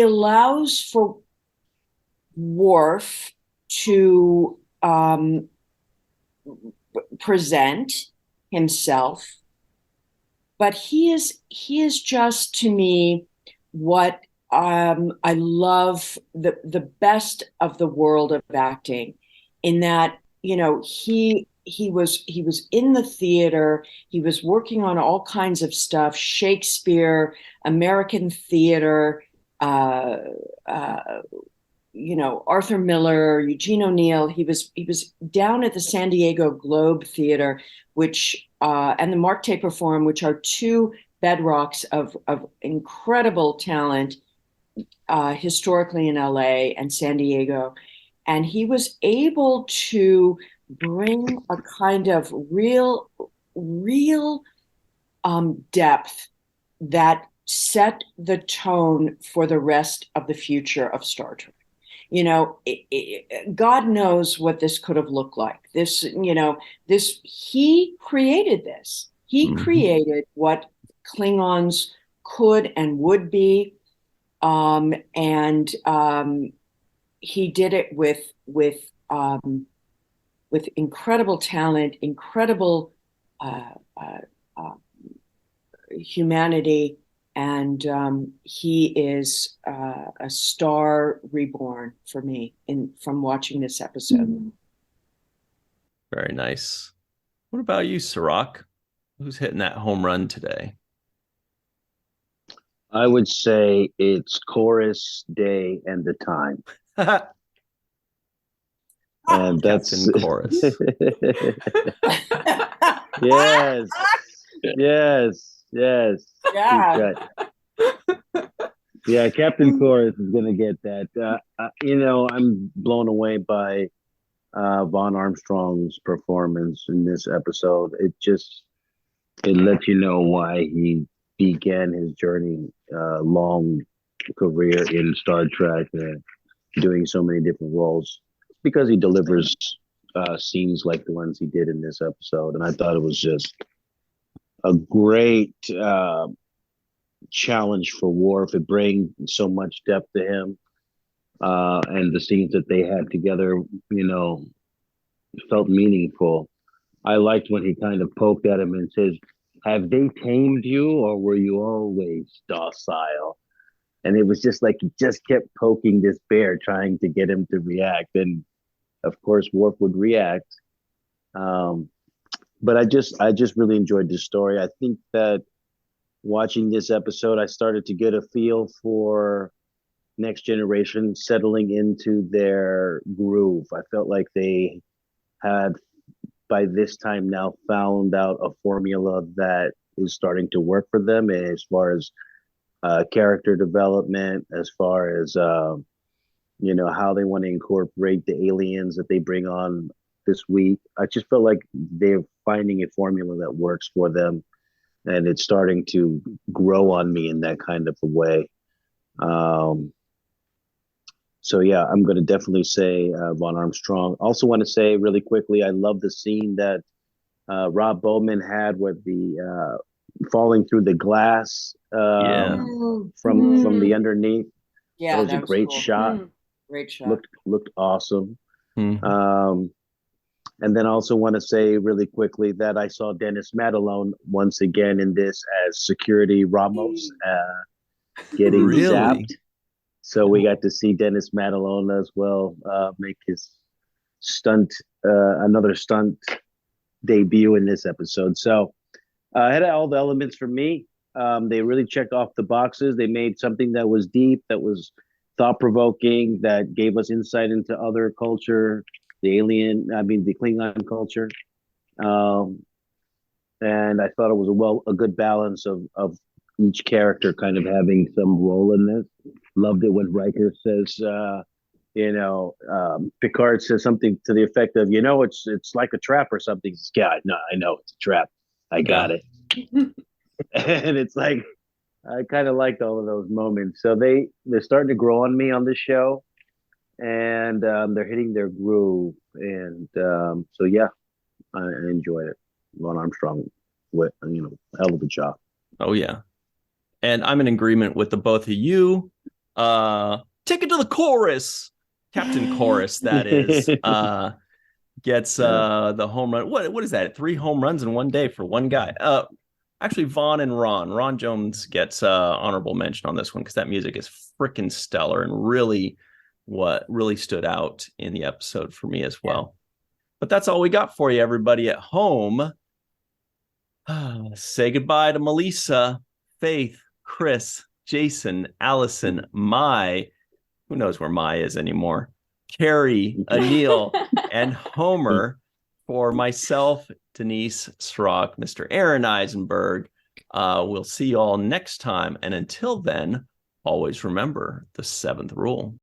allows for Worf to present himself, but he is just, to me, what I love, the best of the world of acting, in that he was in the theater, he was working on all kinds of stuff, Shakespeare, American theater, Arthur Miller, Eugene O'Neill. He was down at the San Diego Globe Theater, which and the Mark Taper Forum, which are two bedrocks of incredible talent historically in LA and San Diego. And he was able to bring a kind of real depth that set the tone for the rest of the future of Star Trek. God knows what this could have looked like. He created this. He created what Klingons could and would be, and he did it with incredible talent, incredible humanity. And he is a star reborn for me from watching this episode. Very nice. What about you, Cirroc? Who's hitting that home run today? I would say it's chorus, day, and the time. And that's chorus. Yes. Yeah. Yeah, Captain Chorus is going to get that. I'm blown away by Vaughn Armstrong's performance in this episode. It lets you know why he began his journey, long career in Star Trek, doing so many different roles, because he delivers scenes like the ones he did in this episode. And I thought it was just a great challenge for Worf. It brings so much depth to him. And the scenes that they had together, felt meaningful. I liked when he kind of poked at him and says, "Have they tamed you, or were you always docile?" And it was just like he just kept poking this bear, trying to get him to react. And of course, Worf would react. But I just really enjoyed this story. I think that watching this episode, I started to get a feel for Next Generation settling into their groove. I felt like they had, by this time now, found out a formula that is starting to work for them as far as character development, as far as how they want to incorporate the aliens that they bring on this week. I just felt like they're finding a formula that works for them, and it's starting to grow on me in that kind of a way. So yeah, I'm going to definitely say Vaughn Armstrong. Also want to say really quickly, I love the scene that Rob Bowman had with the falling through the glass from the underneath. Yeah, that was a great cool. shot. Great shot. Looked awesome. And then I also want to say really quickly that I saw Dennis Madalone once again in this as Security Ramos getting zapped. So we got to see Dennis Madalone as well make his another stunt debut in this episode. So I had all the elements for me. They really checked off the boxes. They made something that was deep, that was thought-provoking, that gave us insight into other culture, the Klingon culture. And I thought it was a good balance of each character kind of having some role in this. Loved it when Riker says, Picard says something to the effect of, it's like a trap or something. Yeah, no, I know it's a trap. I got it. And it's like, I kind of liked all of those moments. So they're starting to grow on me on this show, and they're hitting their groove. And so yeah, I enjoyed it. Vaughn Armstrong, hell of a job. Oh yeah. And I'm in agreement with the both of you. Take it to the chorus. Captain Chorus, that is, gets the home run. What is that? 3 home runs in one day for one guy. Actually, Vaughn and Ron Jones gets honorable mention on this one, because that music is freaking stellar and really stood out in the episode for me as well. But that's all we got for you, everybody at home. Say goodbye to Melissa, Faith, Chris, Jason, Allison, Mai. Who knows where Mai is anymore? Carrie, Anil, and Homer. For myself, Denise, Cirroc, Mr. Aaron Eisenberg. We'll see you all next time. And until then, always remember the 7th rule.